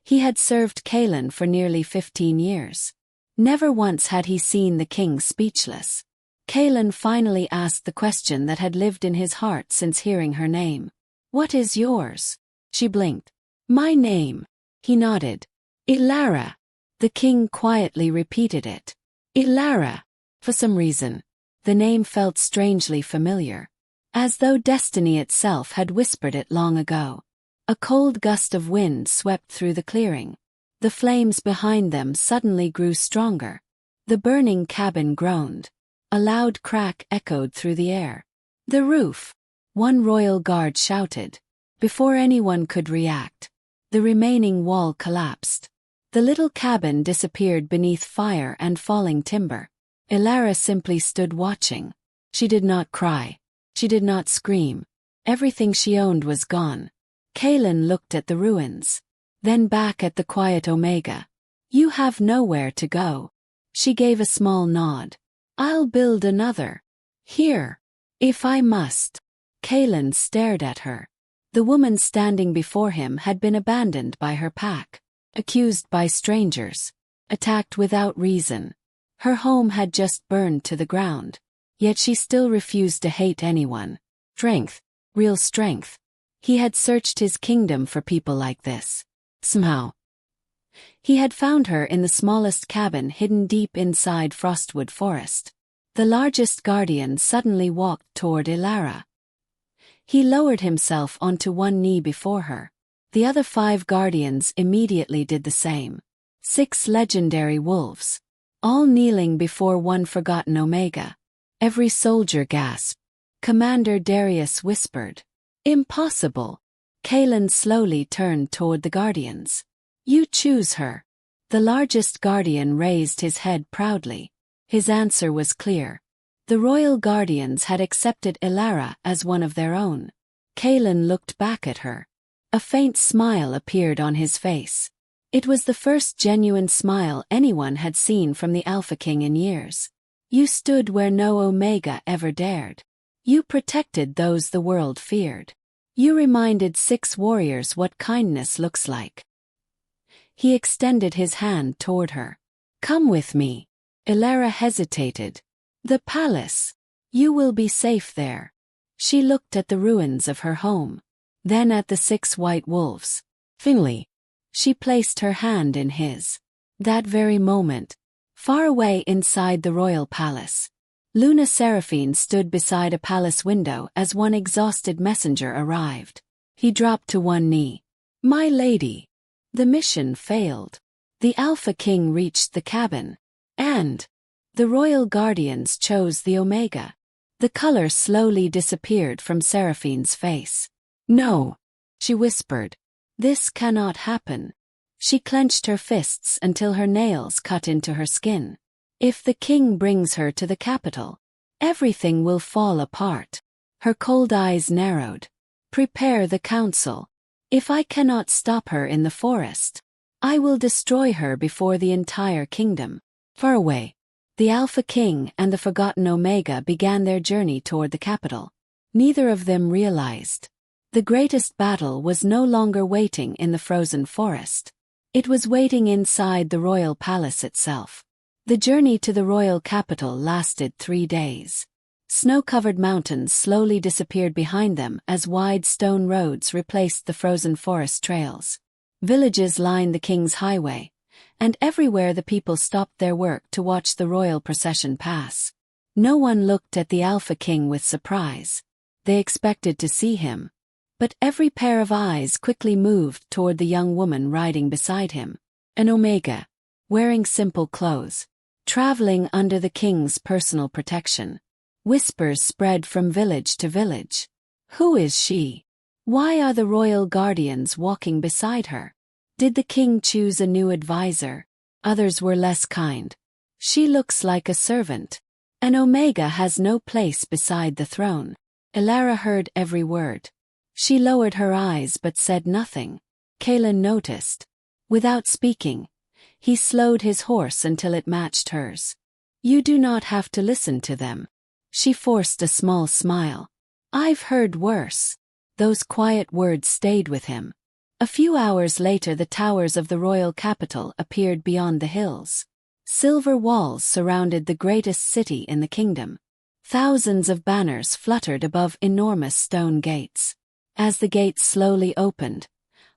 He had served Kaelan for nearly 15 years. Never once had he seen the king speechless. Kaelan finally asked the question that had lived in his heart since hearing her name. What is yours? She blinked. My name. He nodded. Elara. The king quietly repeated it. Elara. For some reason, the name felt strangely familiar. As though destiny itself had whispered it long ago. A cold gust of wind swept through the clearing. The flames behind them suddenly grew stronger. The burning cabin groaned. A loud crack echoed through the air. The roof! One royal guard shouted. Before anyone could react, the remaining wall collapsed. The little cabin disappeared beneath fire and falling timber. Elara simply stood watching. She did not cry. She did not scream. Everything she owned was gone. Kaelan looked at the ruins. Then back at the quiet Omega. You have nowhere to go. She gave a small nod. I'll build another. Here. If I must. Kaelan stared at her. The woman standing before him had been abandoned by her pack. Accused by strangers. Attacked without reason. Her home had just burned to the ground. Yet she still refused to hate anyone. Strength. Real strength. He had searched his kingdom for people like this. Somehow. He had found her in the smallest cabin hidden deep inside Frostwood Forest. The largest guardian suddenly walked toward Elara. He lowered himself onto one knee before her. The other 5 guardians immediately did the same. 6 legendary wolves. All kneeling before one forgotten Omega. Every soldier gasped. Commander Darius whispered. Impossible. Kaelan slowly turned toward the guardians. You choose her. The largest guardian raised his head proudly. His answer was clear. The royal guardians had accepted Elara as one of their own. Kaelan looked back at her. A faint smile appeared on his face. It was the first genuine smile anyone had seen from the Alpha King in years. You stood where no Omega ever dared. You protected those the world feared. You reminded 6 warriors what kindness looks like. He extended his hand toward her. Come with me. Elara hesitated. The palace. You will be safe there. She looked at the ruins of her home. Then at the 6 white wolves. Finally, she placed her hand in his. That very moment, far away inside the royal palace, Luna Seraphine stood beside a palace window as one exhausted messenger arrived. He dropped to one knee. My lady. The mission failed. The Alpha King reached the cabin. And the royal guardians chose the Omega. The color slowly disappeared from Seraphine's face. No, she whispered. This cannot happen. She clenched her fists until her nails cut into her skin. If the king brings her to the capital, everything will fall apart. Her cold eyes narrowed. Prepare the council. If I cannot stop her in the forest, I will destroy her before the entire kingdom. Far away, the Alpha King and the Forgotten Omega began their journey toward the capital. Neither of them realized. The greatest battle was no longer waiting in the frozen forest. It was waiting inside the royal palace itself. The journey to the royal capital lasted 3 days. Snow-covered mountains slowly disappeared behind them as wide stone roads replaced the frozen forest trails. Villages lined the king's highway, and everywhere the people stopped their work to watch the royal procession pass. No one looked at the Alpha King with surprise. They expected to see him. But every pair of eyes quickly moved toward the young woman riding beside him. An Omega, wearing simple clothes, traveling under the king's personal protection. Whispers spread from village to village. Who is she? Why are the royal guardians walking beside her? Did the king choose a new advisor? Others were less kind. She looks like a servant. An Omega has no place beside the throne. Elara heard every word. She lowered her eyes but said nothing. Kaelan noticed. Without speaking, he slowed his horse until it matched hers. You do not have to listen to them. She forced a small smile. I've heard worse. Those quiet words stayed with him. A few hours later the towers of the royal capital appeared beyond the hills. Silver walls surrounded the greatest city in the kingdom. Thousands of banners fluttered above enormous stone gates. As the gates slowly opened,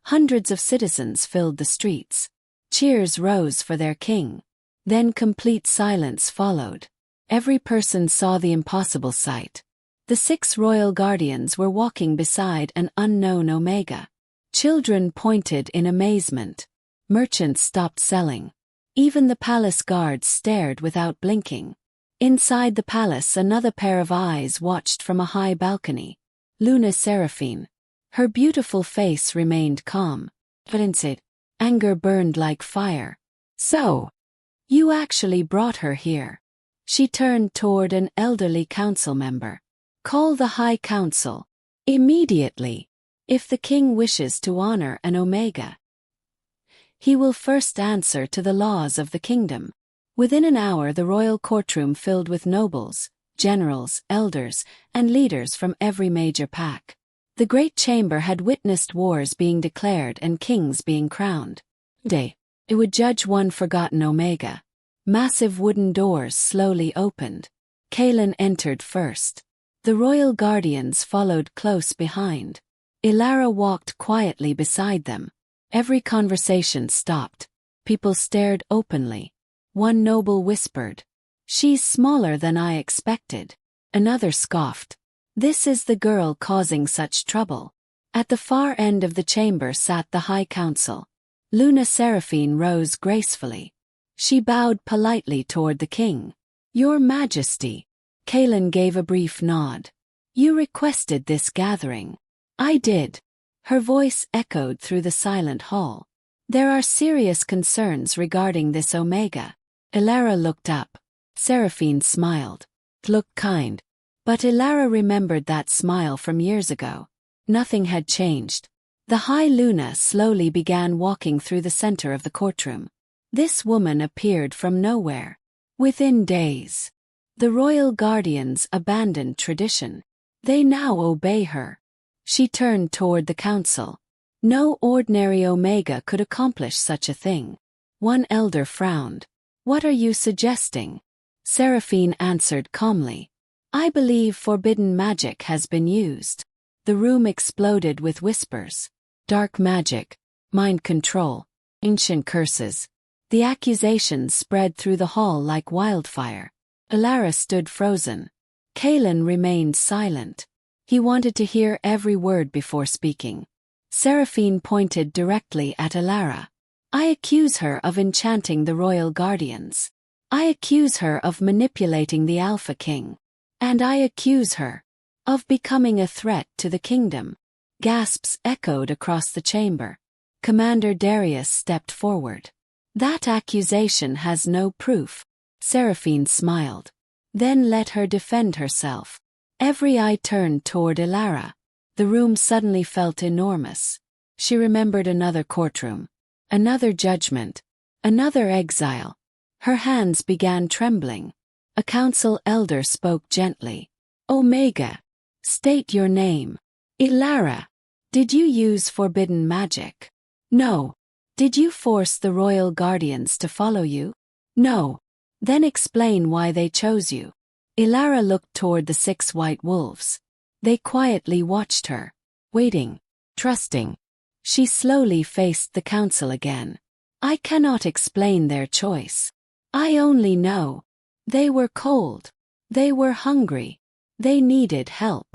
hundreds of citizens filled the streets. Cheers rose for their king. Then complete silence followed. Every person saw the impossible sight. The 6 royal guardians were walking beside an unknown Omega. Children pointed in amazement. Merchants stopped selling. Even the palace guards stared without blinking. Inside the palace another pair of eyes watched from a high balcony. Luna Seraphine. Her beautiful face remained calm. But inside, anger burned like fire. So, you actually brought her here. She turned toward an elderly council member. Call the High Council. Immediately. If the king wishes to honor an Omega, he will first answer to the laws of the kingdom. Within an hour the royal courtroom filled with nobles, generals, elders, and leaders from every major pack. The great chamber had witnessed wars being declared and kings being crowned. It would judge one forgotten Omega. Massive wooden doors slowly opened. Kaelan entered first. The royal guardians followed close behind. Elara walked quietly beside them. Every conversation stopped. People stared openly. One noble whispered, "She's smaller than I expected." Another scoffed, "This is the girl causing such trouble." At the far end of the chamber sat the High Council. Luna Seraphine rose gracefully. She bowed politely toward the king. "Your Majesty." Kaelan gave a brief nod. "You requested this gathering." "I did." Her voice echoed through the silent hall. "There are serious concerns regarding this Omega." Elara looked up. Seraphine smiled. Looked kind. But Elara remembered that smile from years ago. Nothing had changed. The High Luna slowly began walking through the center of the courtroom. This woman appeared from nowhere. Within days, the royal guardians abandoned tradition. They now obey her. She turned toward the council. No ordinary Omega could accomplish such a thing. One elder frowned. What are you suggesting? Seraphine answered calmly. I believe forbidden magic has been used. The room exploded with whispers. Dark magic, mind control, ancient curses. The accusations spread through the hall like wildfire. Elara stood frozen. Kaelan remained silent. He wanted to hear every word before speaking. Seraphine pointed directly at Elara. I accuse her of enchanting the royal guardians. I accuse her of manipulating the Alpha King. And I accuse her of becoming a threat to the kingdom. Gasps echoed across the chamber. Commander Darius stepped forward. That accusation has no proof. Seraphine smiled. Then let her defend herself. Every eye turned toward Elara. The room suddenly felt enormous. She remembered another courtroom. Another judgment. Another exile. Her hands began trembling. A council elder spoke gently. Omega. State your name. Elara. Did you use forbidden magic? No. Did you force the royal guardians to follow you? No. Then explain why they chose you. Elara looked toward the 6 white wolves. They quietly watched her. Waiting. Trusting. She slowly faced the council again. I cannot explain their choice. I only know. They were cold. They were hungry. They needed help.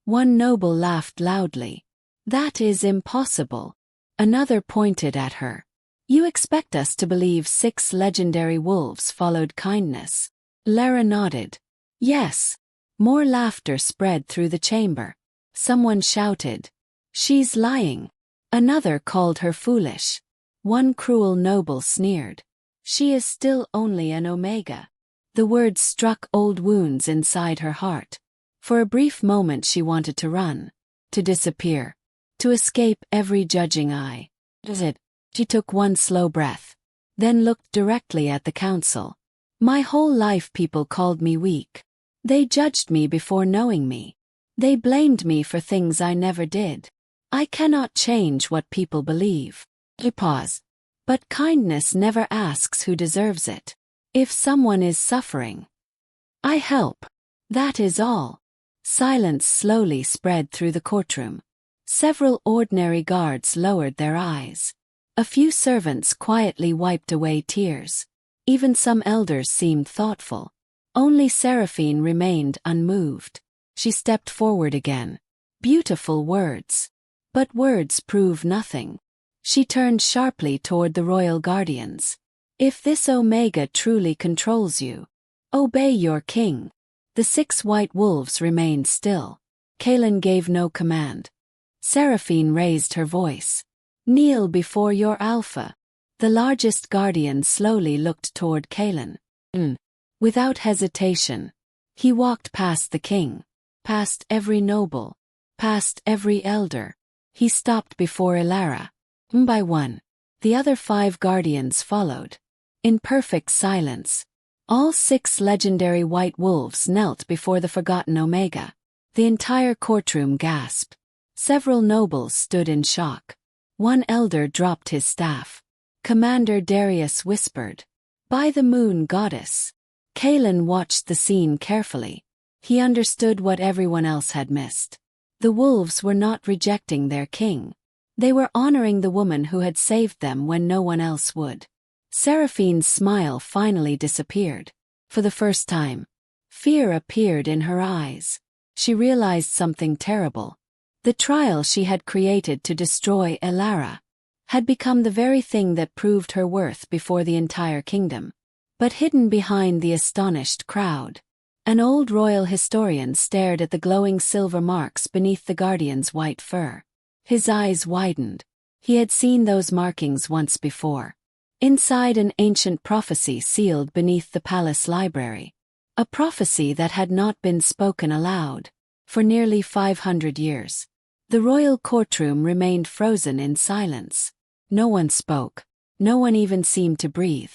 One noble laughed loudly. That is impossible. Another pointed at her. You expect us to believe 6 legendary wolves followed kindness? Elara nodded. Yes. More laughter spread through the chamber. Someone shouted. She's lying. Another called her foolish. One cruel noble sneered. She is still only an Omega. The words struck old wounds inside her heart. For a brief moment she wanted to run. To disappear. To escape every judging eye. Does it? She took one slow breath. Then looked directly at the council. My whole life people called me weak. They judged me before knowing me. They blamed me for things I never did. I cannot change what people believe. She paused. But kindness never asks who deserves it. If someone is suffering, I help. That is all. Silence slowly spread through the courtroom. Several ordinary guards lowered their eyes. A few servants quietly wiped away tears. Even some elders seemed thoughtful. Only Seraphine remained unmoved. She stepped forward again. Beautiful words. But words prove nothing. She turned sharply toward the royal guardians. If this Omega truly controls you, obey your king. The 6 white wolves remained still. Kaelan gave no command. Seraphine raised her voice. Kneel before your Alpha. The largest guardian slowly looked toward Kaelan. Without hesitation, he walked past the king, past every noble, past every elder. He stopped before Elara. By one, the other 5 guardians followed. In perfect silence, all 6 legendary white wolves knelt before the forgotten Omega. The entire courtroom gasped. Several nobles stood in shock. One elder dropped his staff. Commander Darius whispered, By the moon goddess. Kaelan watched the scene carefully. He understood what everyone else had missed. The wolves were not rejecting their king. They were honoring the woman who had saved them when no one else would. Seraphine's smile finally disappeared. For the first time, fear appeared in her eyes. She realized something terrible. The trial she had created to destroy Elara had become the very thing that proved her worth before the entire kingdom. But hidden behind the astonished crowd, an old royal historian stared at the glowing silver marks beneath the guardian's white fur. His eyes widened. He had seen those markings once before. Inside an ancient prophecy sealed beneath the palace library. A prophecy that had not been spoken aloud for nearly 500 years. The royal courtroom remained frozen in silence. No one spoke. No one even seemed to breathe.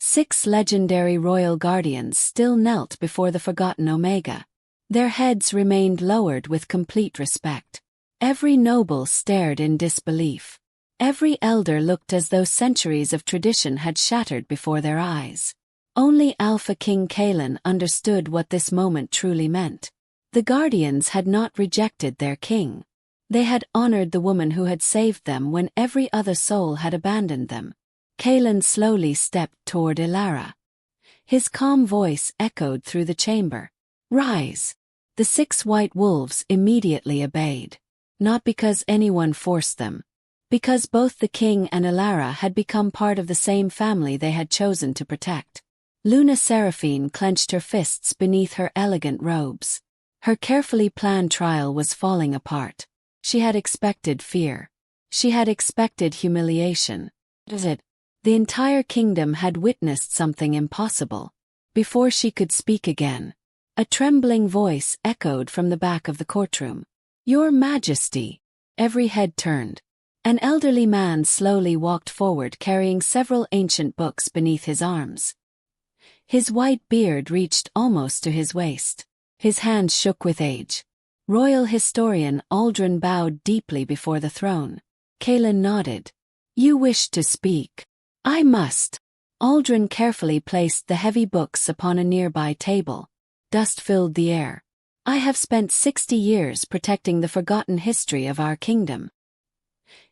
6 legendary royal guardians still knelt before the forgotten Omega. Their heads remained lowered with complete respect. Every noble stared in disbelief. Every elder looked as though centuries of tradition had shattered before their eyes. Only Alpha King Kaelan understood what this moment truly meant. The Guardians had not rejected their king. They had honored the woman who had saved them when every other soul had abandoned them. Kaelan slowly stepped toward Elara. His calm voice echoed through the chamber. "Rise." The 6 white wolves immediately obeyed. Not because anyone forced them. Because both the king and Elara had become part of the same family they had chosen to protect. Luna Seraphine clenched her fists beneath her elegant robes. Her carefully planned trial was falling apart. She had expected fear. She had expected humiliation. The entire kingdom had witnessed something impossible. Before she could speak again, a trembling voice echoed from the back of the courtroom. "Your Majesty." Every head turned. An elderly man slowly walked forward carrying several ancient books beneath his arms. His white beard reached almost to his waist. His hands shook with age. Royal historian Aldrin bowed deeply before the throne. Kaelan nodded. "You wish to speak." "I must." Aldrin carefully placed the heavy books upon a nearby table. Dust filled the air. "I have spent 60 years protecting the forgotten history of our kingdom."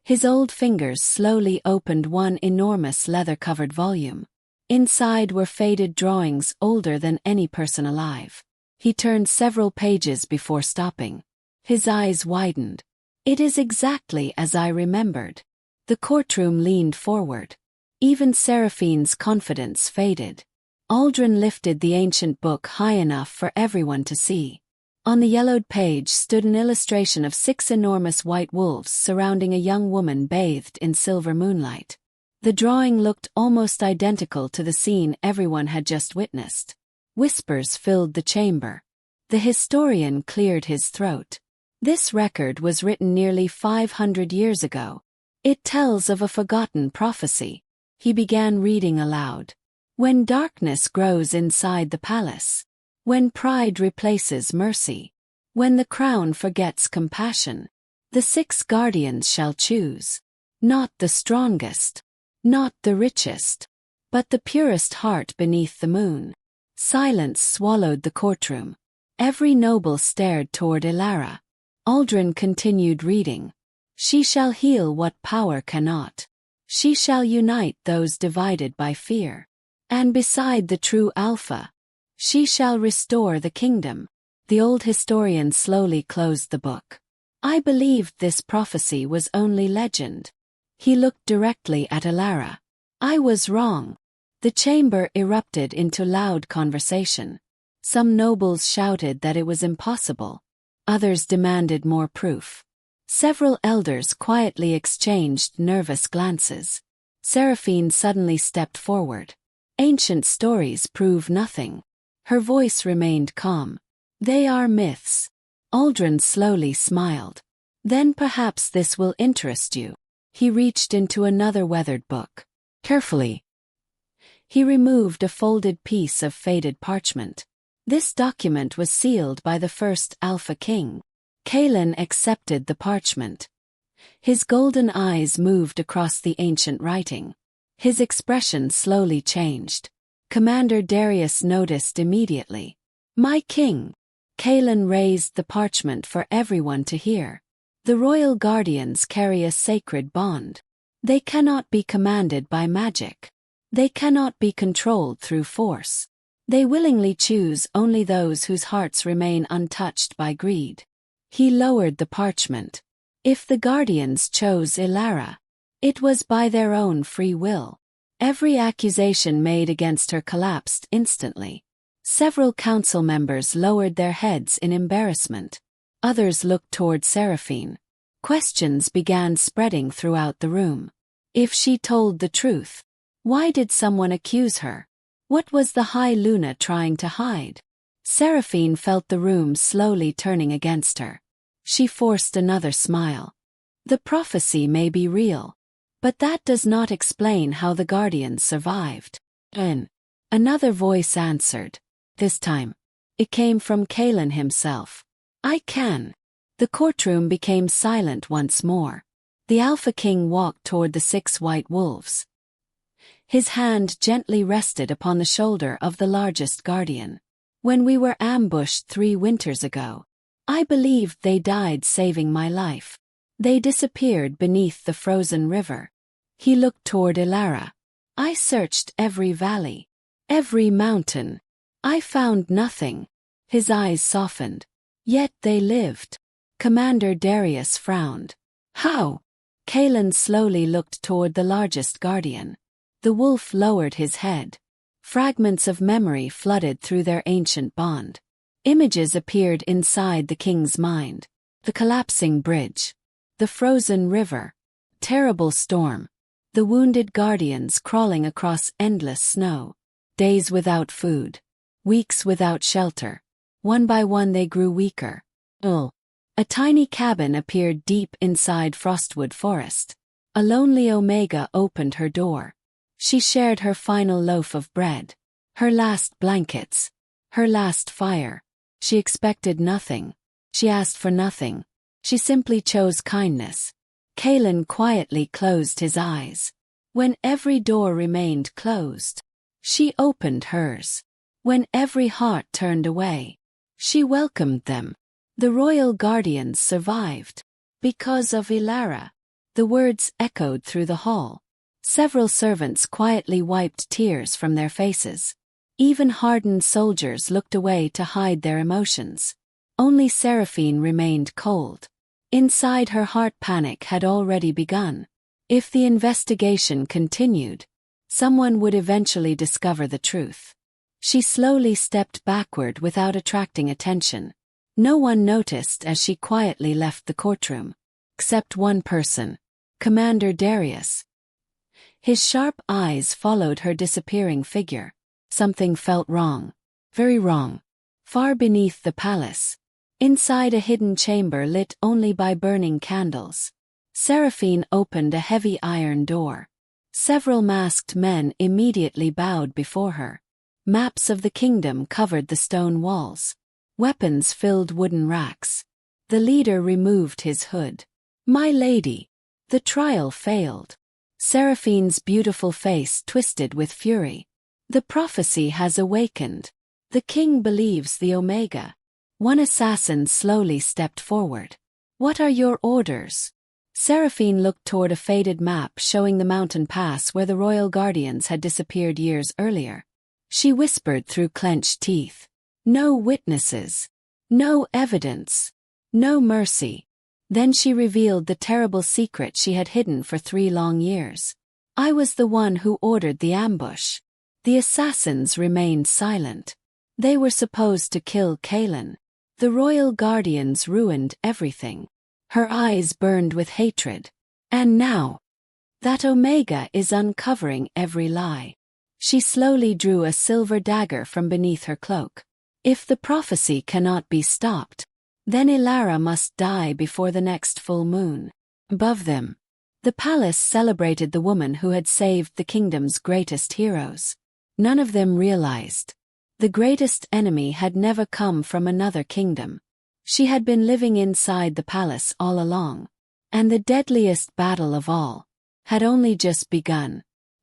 His old fingers slowly opened one enormous leather-covered volume. Inside were faded drawings older than any person alive. He turned several pages before stopping. His eyes widened. "It is exactly as I remembered." The courtroom leaned forward. Even Seraphine's confidence faded. Aldrin lifted the ancient book high enough for everyone to see. On the yellowed page stood an illustration of 6 enormous white wolves surrounding a young woman bathed in silver moonlight. The drawing looked almost identical to the scene everyone had just witnessed. Whispers filled the chamber. The historian cleared his throat. This record was written nearly 500 years ago. It tells of a forgotten prophecy. He began reading aloud. "When darkness grows inside the palace. When pride replaces mercy. When the crown forgets compassion. The 6 guardians shall choose. Not the strongest. Not the richest. But the purest heart beneath the moon." Silence swallowed the courtroom. Every noble stared toward Elara. Aldrin continued reading. "She shall heal what power cannot. She shall unite those divided by fear. And beside the true Alpha, she shall restore the kingdom." The old historian slowly closed the book. "I believed this prophecy was only legend." He looked directly at Elara. "I was wrong." The chamber erupted into loud conversation. Some nobles shouted that it was impossible. Others demanded more proof. Several elders quietly exchanged nervous glances. Seraphine suddenly stepped forward. "Ancient stories prove nothing." Her voice remained calm. "They are myths." Aldrin slowly smiled. "Then perhaps this will interest you." He reached into another weathered book. Carefully, he removed a folded piece of faded parchment. This document was sealed by the first Alpha King. Kaelan accepted the parchment. His golden eyes moved across the ancient writing. His expression slowly changed. Commander Darius noticed immediately. "My king." Kaelan raised the parchment for everyone to hear. "The royal guardians carry a sacred bond. They cannot be commanded by magic. They cannot be controlled through force. They willingly choose only those whose hearts remain untouched by greed." He lowered the parchment. If the guardians chose Elara, it was by their own free will. Every accusation made against her collapsed instantly. Several council members lowered their heads in embarrassment. Others looked toward Seraphine. Questions began spreading throughout the room. If she told the truth, why did someone accuse her? What was the High Luna trying to hide? Seraphine felt the room slowly turning against her. She forced another smile. "The prophecy may be real, but that does not explain how the guardians survived." Another voice answered. This time, It came from Kaelan himself. I can. The courtroom became silent once more. The Alpha King walked toward the 6 white wolves. His hand gently rested upon the shoulder of the largest guardian. When we were ambushed 3 winters ago, I believed they died saving my life. They disappeared beneath the frozen river. He looked toward Elara. I searched every valley, every mountain. I found nothing. His eyes softened. Yet they lived. Commander Darius frowned. How? Kaelan slowly looked toward the largest guardian. The wolf lowered his head. Fragments of memory flooded through their ancient bond. Images appeared inside the king's mind. The collapsing bridge. The frozen river. Terrible storm. The wounded guardians crawling across endless snow. Days without food. Weeks without shelter. One by one they grew weaker. A tiny cabin appeared deep inside Frostwood Forest. A lonely Omega opened her door. She shared her final loaf of bread. Her last blankets. Her last fire. She expected nothing. She asked for nothing. She simply chose kindness. Kaelan quietly closed his eyes. When every door remained closed, she opened hers. When every heart turned away, she welcomed them. The royal guardians survived. Because of Elara. The words echoed through the hall. Several servants quietly wiped tears from their faces. Even hardened soldiers looked away to hide their emotions. Only Seraphine remained cold. Inside her heart, panic had already begun. If the investigation continued, someone would eventually discover the truth. She slowly stepped backward without attracting attention. No one noticed as she quietly left the courtroom. Except one person. Commander Darius. His sharp eyes followed her disappearing figure. Something felt wrong. Very wrong. Far beneath the palace. Inside a hidden chamber lit only by burning candles. Seraphine opened a heavy iron door. Several masked men immediately bowed before her. Maps of the kingdom covered the stone walls. Weapons filled wooden racks. The leader removed his hood. My lady. The trial failed. Seraphine's beautiful face twisted with fury. The prophecy has awakened. The king believes the Omega. One assassin slowly stepped forward. What are your orders? Seraphine looked toward a faded map showing the mountain pass where the royal guardians had disappeared years earlier. She whispered through clenched teeth. No witnesses. No evidence. No mercy. Then she revealed the terrible secret she had hidden for 3 long years. I was the one who ordered the ambush. The assassins remained silent. They were supposed to kill Kaelan. The royal guardians ruined everything. Her eyes burned with hatred. And now, that Omega is uncovering every lie. She slowly drew a silver dagger from beneath her cloak. If the prophecy cannot be stopped, then Elara must die before the next full moon. Above them, the palace celebrated the woman who had saved the kingdom's greatest heroes. None of them realized. The greatest enemy had never come from another kingdom. She had been living inside the palace all along. And the deadliest battle of all had only just begun.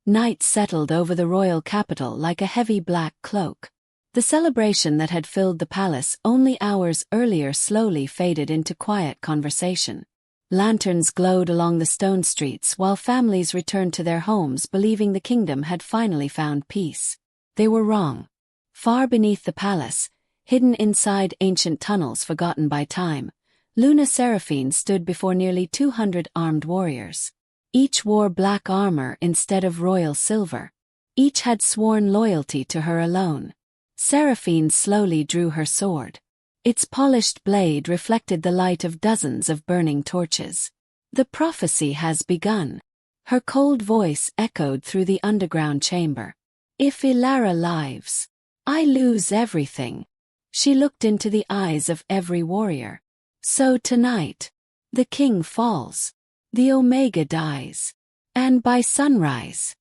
Night settled over the royal capital like a heavy black cloak. The celebration that had filled the palace only hours earlier slowly faded into quiet conversation. Lanterns glowed along the stone streets while families returned to their homes believing the kingdom had finally found peace. They were wrong. Far beneath the palace, hidden inside ancient tunnels forgotten by time, Luna Seraphine stood before nearly 200 armed warriors. Each wore black armor instead of royal silver. Each had sworn loyalty to her alone. Seraphine slowly drew her sword. Its polished blade reflected the light of dozens of burning torches. The prophecy has begun. Her cold voice echoed through the underground chamber. If Elara lives, I lose everything. She looked into the eyes of every warrior. So tonight, the king falls. The Omega dies. And by sunrise,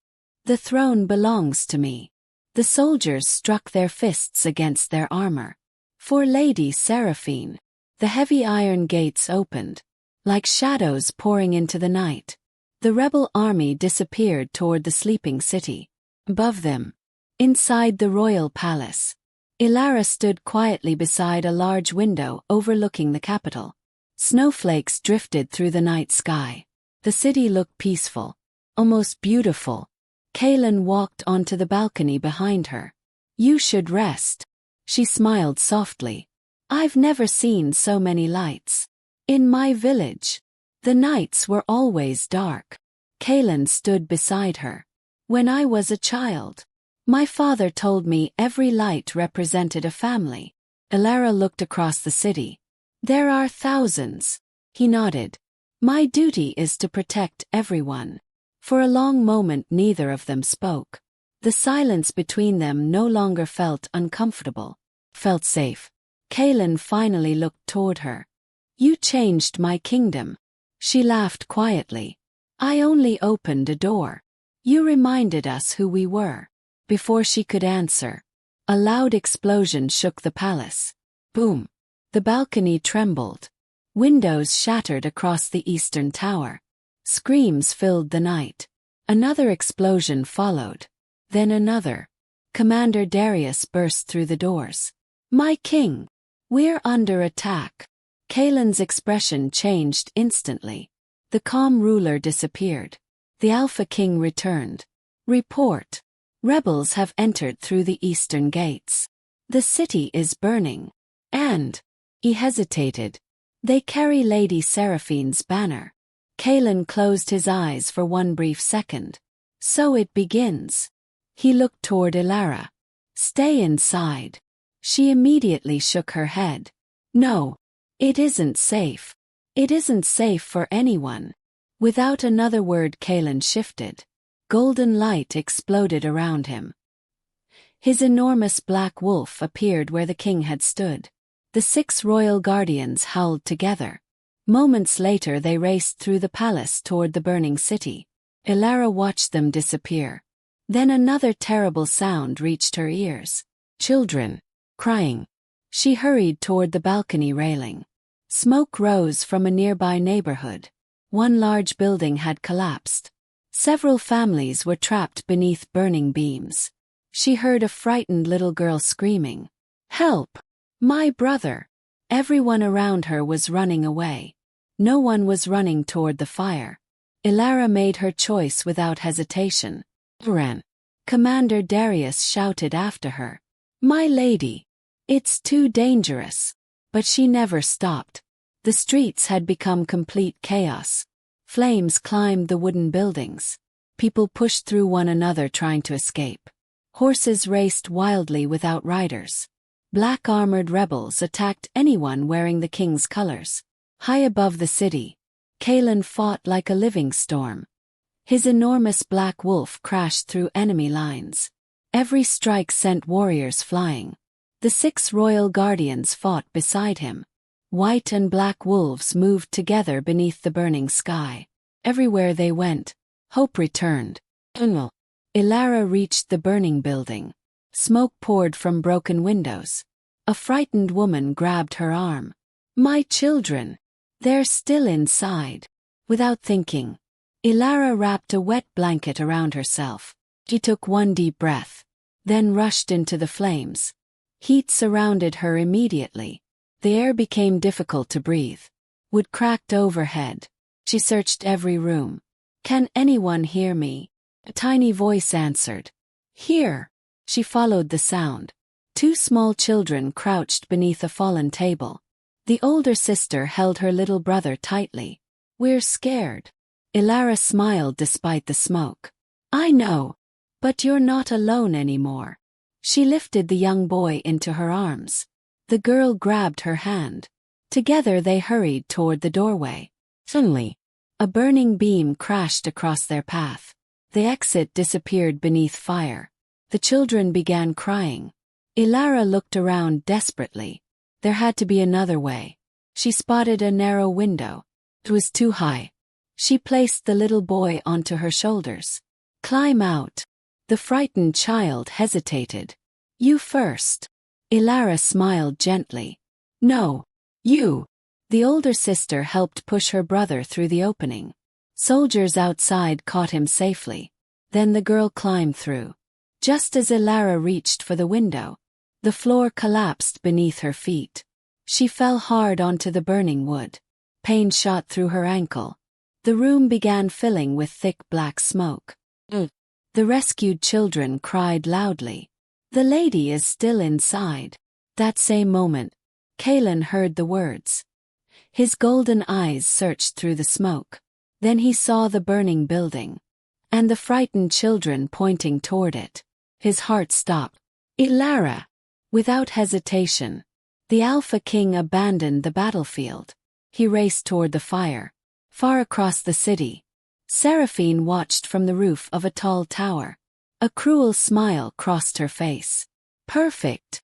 the throne belongs to me. The soldiers struck their fists against their armor. For Lady Seraphine. The heavy iron gates opened, like shadows pouring into the night. The rebel army disappeared toward the sleeping city. Above them, inside the royal palace, Elara stood quietly beside a large window overlooking the capital. Snowflakes drifted through the night sky. The city looked peaceful, almost beautiful. Kaelan walked onto the balcony behind her. "You should rest." She smiled softly. "I've never seen so many lights. In my village, the nights were always dark." Kaelan stood beside her. "When I was a child, my father told me every light represented a family." Elara looked across the city. "There are thousands." He nodded. "My duty is to protect everyone." For a long moment neither of them spoke. The silence between them no longer felt uncomfortable, felt safe. Kaelan finally looked toward her. "You changed my kingdom." She laughed quietly. "I only opened a door. You reminded us who we were." Before she could answer, a loud explosion shook the palace. Boom! The balcony trembled. Windows shattered across the eastern tower. Screams filled the night. Another explosion followed. Then another. Commander Darius burst through the doors. "My king! We're under attack." Kaelan's expression changed instantly. The calm ruler disappeared. The Alpha King returned. "Report. Rebels have entered through the eastern gates. The city is burning. And..." He hesitated. "They carry Lady Seraphine's banner." Kaelan closed his eyes for one brief second. "So it begins." He looked toward Elara. "Stay inside." She immediately shook her head. "No. It isn't safe. It isn't safe for anyone." Without another word Kaelan shifted. Golden light exploded around him. His enormous black wolf appeared where the king had stood. The 6 royal guardians howled together. Moments later they raced through the palace toward the burning city. Elara watched them disappear. Then another terrible sound reached her ears. Children. Crying. She hurried toward the balcony railing. Smoke rose from a nearby neighborhood. One large building had collapsed. Several families were trapped beneath burning beams. She heard a frightened little girl screaming, "Help! My brother!" Everyone around her was running away. No one was running toward the fire. Elara made her choice without hesitation. "Ran!" Commander Darius shouted after her. "My lady! It's too dangerous." But she never stopped. The streets had become complete chaos. Flames climbed the wooden buildings. People pushed through one another trying to escape. Horses raced wildly without riders. Black armored rebels attacked anyone wearing the king's colors. High above the city, Kaelan fought like a living storm. His enormous black wolf crashed through enemy lines. Every strike sent warriors flying. The 6 royal guardians fought beside him. White and black wolves moved together beneath the burning sky. Everywhere they went, hope returned. Elara reached the burning building. Smoke poured from broken windows. A frightened woman grabbed her arm. "My children! They're still inside." Without thinking, Elara wrapped a wet blanket around herself. She took one deep breath, then rushed into the flames. Heat surrounded her immediately. The air became difficult to breathe. Wood cracked overhead. She searched every room. "Can anyone hear me?" A tiny voice answered. "Here." She followed the sound. 2 small children crouched beneath a fallen table. The older sister held her little brother tightly. "We're scared." Elara smiled despite the smoke. "I know. But you're not alone anymore." She lifted the young boy into her arms. The girl grabbed her hand. Together they hurried toward the doorway. Suddenly, a burning beam crashed across their path. The exit disappeared beneath fire. The children began crying. Elara looked around desperately. There had to be another way. She spotted a narrow window. It was too high. She placed the little boy onto her shoulders. "Climb out." The frightened child hesitated. "You first." Elara smiled gently. No. You. The older sister helped push her brother through the opening. Soldiers outside caught him safely. Then the girl climbed through. Just as Elara reached for the window, the floor collapsed beneath her feet. She fell hard onto the burning wood. Pain shot through her ankle. The room began filling with thick black smoke. The rescued children cried loudly. The lady is still inside. That same moment, Kaelan heard the words. His golden eyes searched through the smoke. Then he saw the burning building, and the frightened children pointing toward it. His heart stopped. Elara! Without hesitation, the Alpha King abandoned the battlefield. He raced toward the fire. Far across the city, Seraphine watched from the roof of a tall tower. A cruel smile crossed her face. Perfect!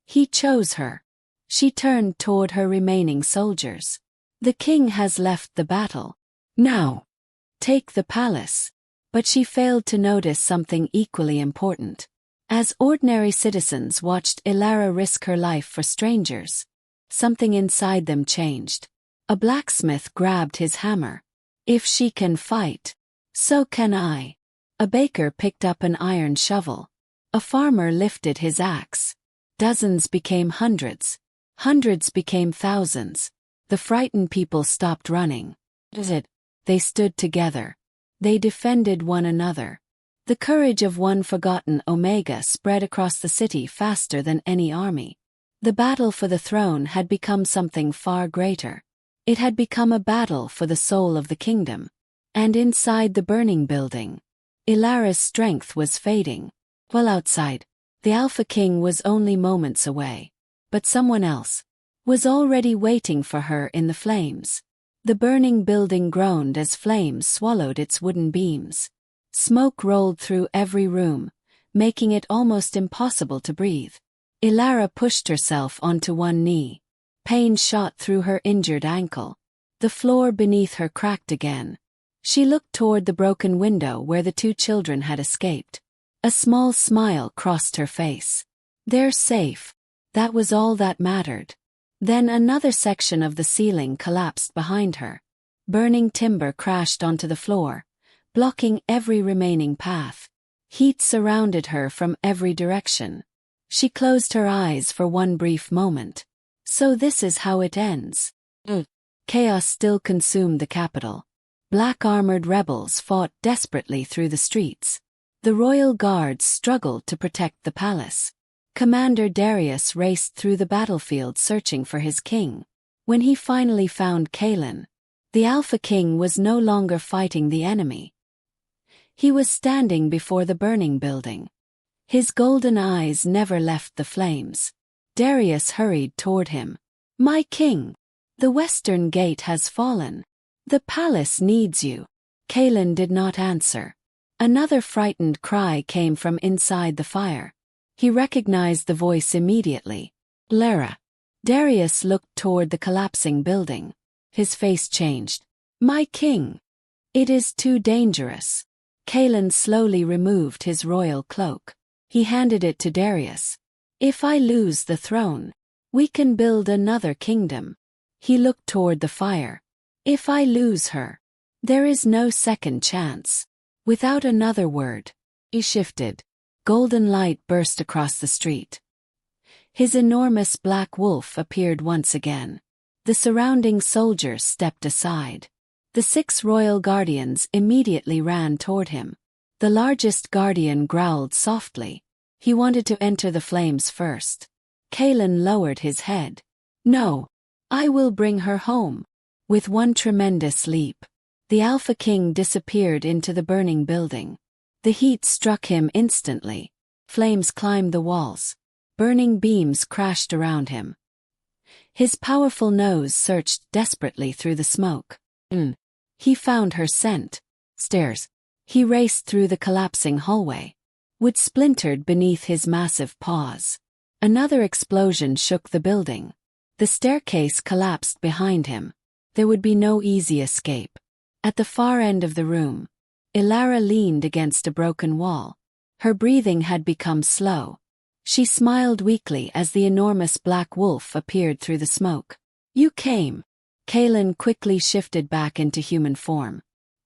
He chose her. She turned toward her remaining soldiers. The king has left the battle. Now, take the palace. But she failed to notice something equally important. As ordinary citizens watched Elara risk her life for strangers, something inside them changed. A blacksmith grabbed his hammer. If she can fight, so can I. A baker picked up an iron shovel. A farmer lifted his axe. Dozens became hundreds. Hundreds became thousands. The frightened people stopped running. They stood together. They defended one another. The courage of one forgotten Omega spread across the city faster than any army. The battle for the throne had become something far greater. It had become a battle for the soul of the kingdom. And inside the burning building, Elara's strength was fading. While outside, the Alpha King was only moments away. But someone else was already waiting for her in the flames. The burning building groaned as flames swallowed its wooden beams. Smoke rolled through every room, making it almost impossible to breathe. Elara pushed herself onto one knee. Pain shot through her injured ankle. The floor beneath her cracked again. She looked toward the broken window where the two children had escaped. A small smile crossed her face. They're safe. That was all that mattered. Then another section of the ceiling collapsed behind her. Burning timber crashed onto the floor, blocking every remaining path. Heat surrounded her from every direction. She closed her eyes for one brief moment. So this is how it ends. Chaos still consumed the capital. Black-armored rebels fought desperately through the streets. The royal guards struggled to protect the palace. Commander Darius raced through the battlefield searching for his king. When he finally found Kaelan, the Alpha King was no longer fighting the enemy. He was standing before the burning building. His golden eyes never left the flames. Darius hurried toward him. My king! The western gate has fallen. The palace needs you. Kaelan did not answer. Another frightened cry came from inside the fire. He recognized the voice immediately. Elara. Darius looked toward the collapsing building. His face changed. My king! It is too dangerous. Kaelan slowly removed his royal cloak. He handed it to Darius. If I lose the throne, we can build another kingdom. He looked toward the fire. If I lose her, there is no second chance. Without another word, he shifted. Golden light burst across the street. His enormous black wolf appeared once again. The surrounding soldiers stepped aside. The 6 royal guardians immediately ran toward him. The largest guardian growled softly. He wanted to enter the flames first. Kaelan lowered his head. No, I will bring her home. With one tremendous leap, the Alpha King disappeared into the burning building. The heat struck him instantly. Flames climbed the walls. Burning beams crashed around him. His powerful nose searched desperately through the smoke. He found her scent. Stairs. He raced through the collapsing hallway. Wood splintered beneath his massive paws. Another explosion shook the building. The staircase collapsed behind him. There would be no easy escape. At the far end of the room, Elara leaned against a broken wall. Her breathing had become slow. She smiled weakly as the enormous black wolf appeared through the smoke. You came. Kaelan quickly shifted back into human form.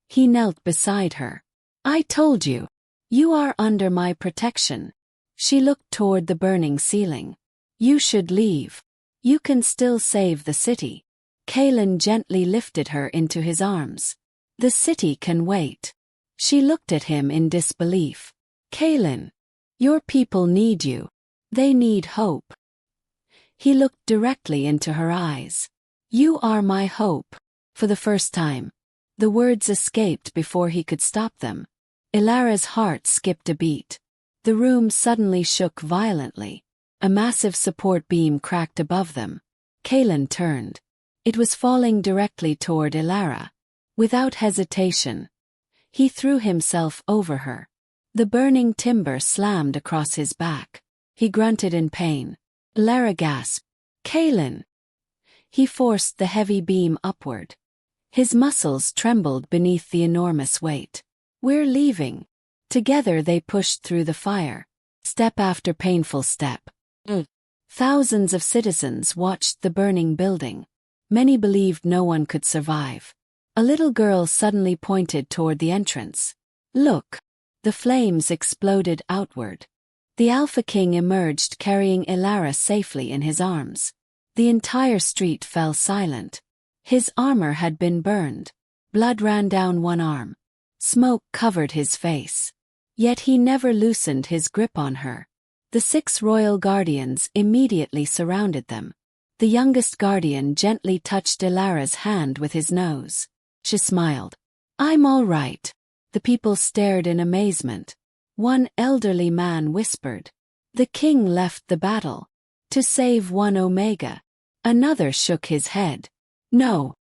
He knelt beside her. I told you. You are under my protection. She looked toward the burning ceiling. You should leave. You can still save the city. Kaelan gently lifted her into his arms. The city can wait. She looked at him in disbelief. Kaelan, your people need you. They need hope. He looked directly into her eyes. You are my hope. For the first time, the words escaped before he could stop them. Elara's heart skipped a beat. The room suddenly shook violently. A massive support beam cracked above them. Kaelan turned. It was falling directly toward Elara. Without hesitation, he threw himself over her. The burning timber slammed across his back. He grunted in pain. Elara gasped. Kaelan! He forced the heavy beam upward. His muscles trembled beneath the enormous weight. We're leaving. Together they pushed through the fire, step after painful step. Thousands of citizens watched the burning building. Many believed no one could survive. A little girl suddenly pointed toward the entrance. Look! The flames exploded outward. The Alpha King emerged carrying Elara safely in his arms. The entire street fell silent. His armor had been burned. Blood ran down one arm. Smoke covered his face. Yet he never loosened his grip on her. The 6 royal guardians immediately surrounded them. The youngest guardian gently touched Elara's hand with his nose. She smiled. I'm all right. The people stared in amazement. One elderly man whispered. The king left the battle to save one Omega. Another shook his head. No.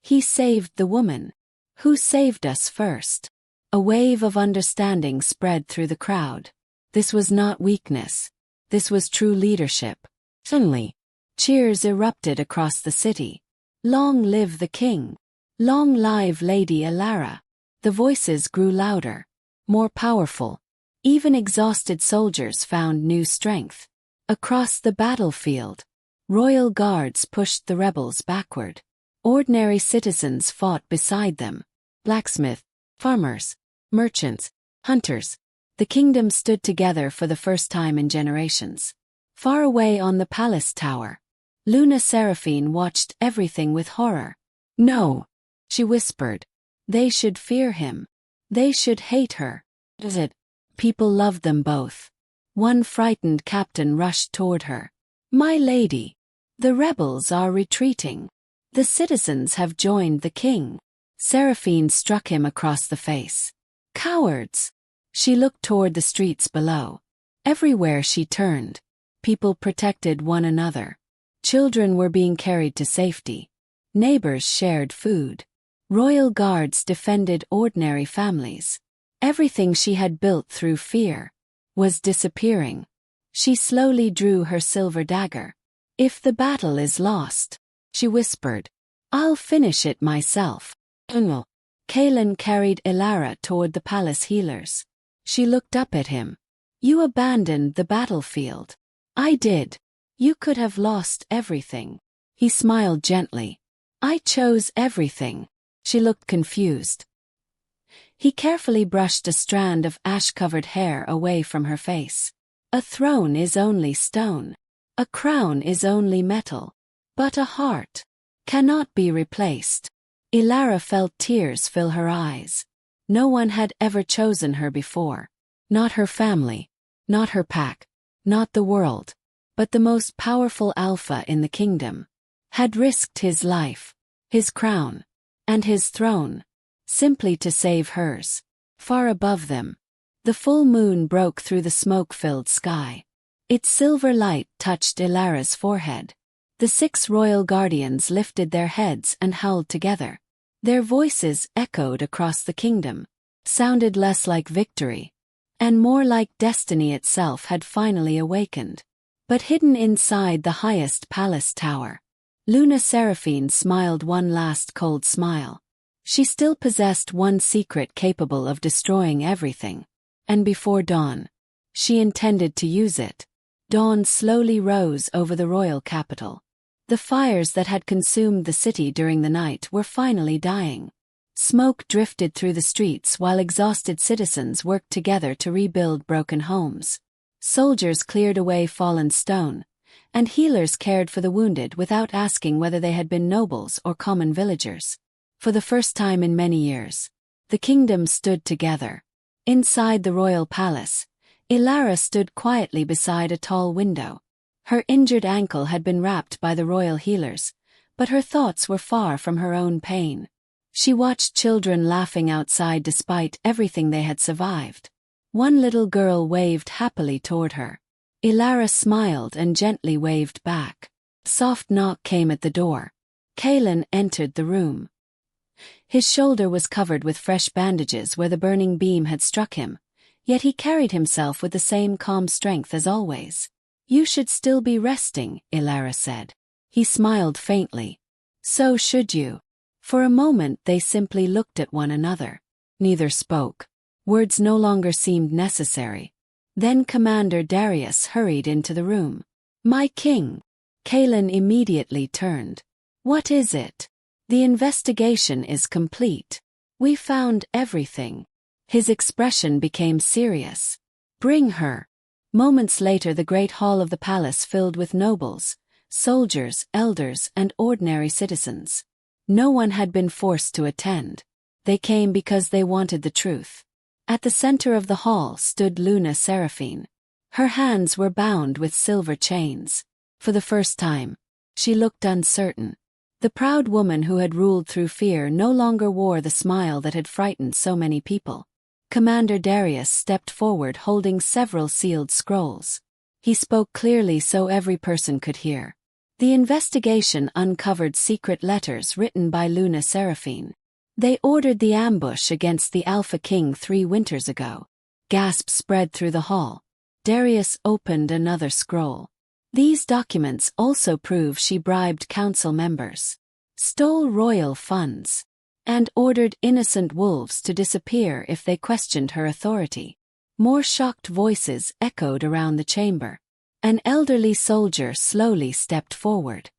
He saved the woman. Who saved us first? A wave of understanding spread through the crowd. This was not weakness. This was true leadership. Suddenly, cheers erupted across the city. Long live the king. Long live Lady Elara. The voices grew louder, more powerful. Even exhausted soldiers found new strength. Across the battlefield, royal guards pushed the rebels backward. Ordinary citizens fought beside them. Blacksmith, farmers, merchants, hunters. The kingdom stood together for the first time in generations. Far away on the palace tower, Luna Seraphine watched everything with horror. No, she whispered. They should fear him. They should hate her. Does it? People loved them both. One frightened captain rushed toward her. My lady, the rebels are retreating. The citizens have joined the king. Seraphine struck him across the face. Cowards! She looked toward the streets below. Everywhere she turned, people protected one another. Children were being carried to safety. Neighbors shared food. Royal guards defended ordinary families. Everything she had built through fear was disappearing. She slowly drew her silver dagger. If the battle is lost, she whispered, I'll finish it myself. Kaelan carried Elara toward the palace healers. She looked up at him. You abandoned the battlefield. I did. You could have lost everything. He smiled gently. I chose everything. She looked confused. He carefully brushed a strand of ash-covered hair away from her face. A throne is only stone. A crown is only metal. But a heart cannot be replaced. Elara felt tears fill her eyes. No one had ever chosen her before. Not her family, not her pack, not the world, but the most powerful alpha in the kingdom had risked his life, his crown, and his throne, simply to save hers. Far above them, the full moon broke through the smoke-filled sky. Its silver light touched Elara's forehead. The 6 royal guardians lifted their heads and howled together. Their voices echoed across the kingdom, sounded less like victory, and more like destiny itself had finally awakened. But hidden inside the highest palace tower, Luna Seraphine smiled one last cold smile. She still possessed one secret capable of destroying everything, and before dawn, she intended to use it. Dawn slowly rose over the royal capital. The fires that had consumed the city during the night were finally dying. Smoke drifted through the streets while exhausted citizens worked together to rebuild broken homes. Soldiers cleared away fallen stone, and healers cared for the wounded without asking whether they had been nobles or common villagers. For the first time in many years, the kingdom stood together. Inside the royal palace, Elara stood quietly beside a tall window. Her injured ankle had been wrapped by the royal healers, but her thoughts were far from her own pain. She watched children laughing outside despite everything they had survived. One little girl waved happily toward her. Elara smiled and gently waved back. A soft knock came at the door. Kaelan entered the room. His shoulder was covered with fresh bandages where the burning beam had struck him, yet he carried himself with the same calm strength as always. "You should still be resting," Elara said. He smiled faintly. "So should you." For a moment they simply looked at one another. Neither spoke. Words no longer seemed necessary. Then Commander Darius hurried into the room. "My king." Kaelan immediately turned. "What is it?" "The investigation is complete. We found everything." His expression became serious. "Bring her." Moments later the great hall of the palace filled with nobles, soldiers, elders, and ordinary citizens. No one had been forced to attend. They came because they wanted the truth. At the center of the hall stood Seraphine. Her hands were bound with silver chains. For the first time, she looked uncertain. The proud woman who had ruled through fear no longer wore the smile that had frightened so many people. Commander Darius stepped forward holding several sealed scrolls. He spoke clearly so every person could hear. The investigation uncovered secret letters written by Seraphine. They ordered the ambush against the Alpha King 3 winters ago. Gasps spread through the hall. Darius opened another scroll. These documents also prove she bribed council members, stole royal funds, and ordered innocent wolves to disappear if they questioned her authority. More shocked voices echoed around the chamber. An elderly soldier slowly stepped forward.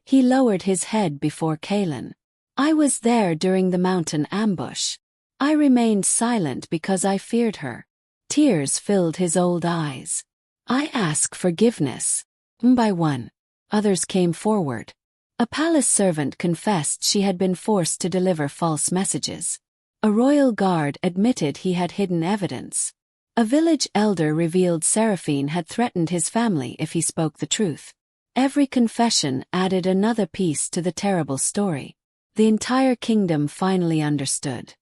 He lowered his head before Kaelan. "I was there during the mountain ambush. I remained silent because I feared her." Tears filled his old eyes. "I ask forgiveness." One by one, others came forward. A palace servant confessed she had been forced to deliver false messages. A royal guard admitted he had hidden evidence. A village elder revealed Seraphine had threatened his family if he spoke the truth. Every confession added another piece to the terrible story. The entire kingdom finally understood.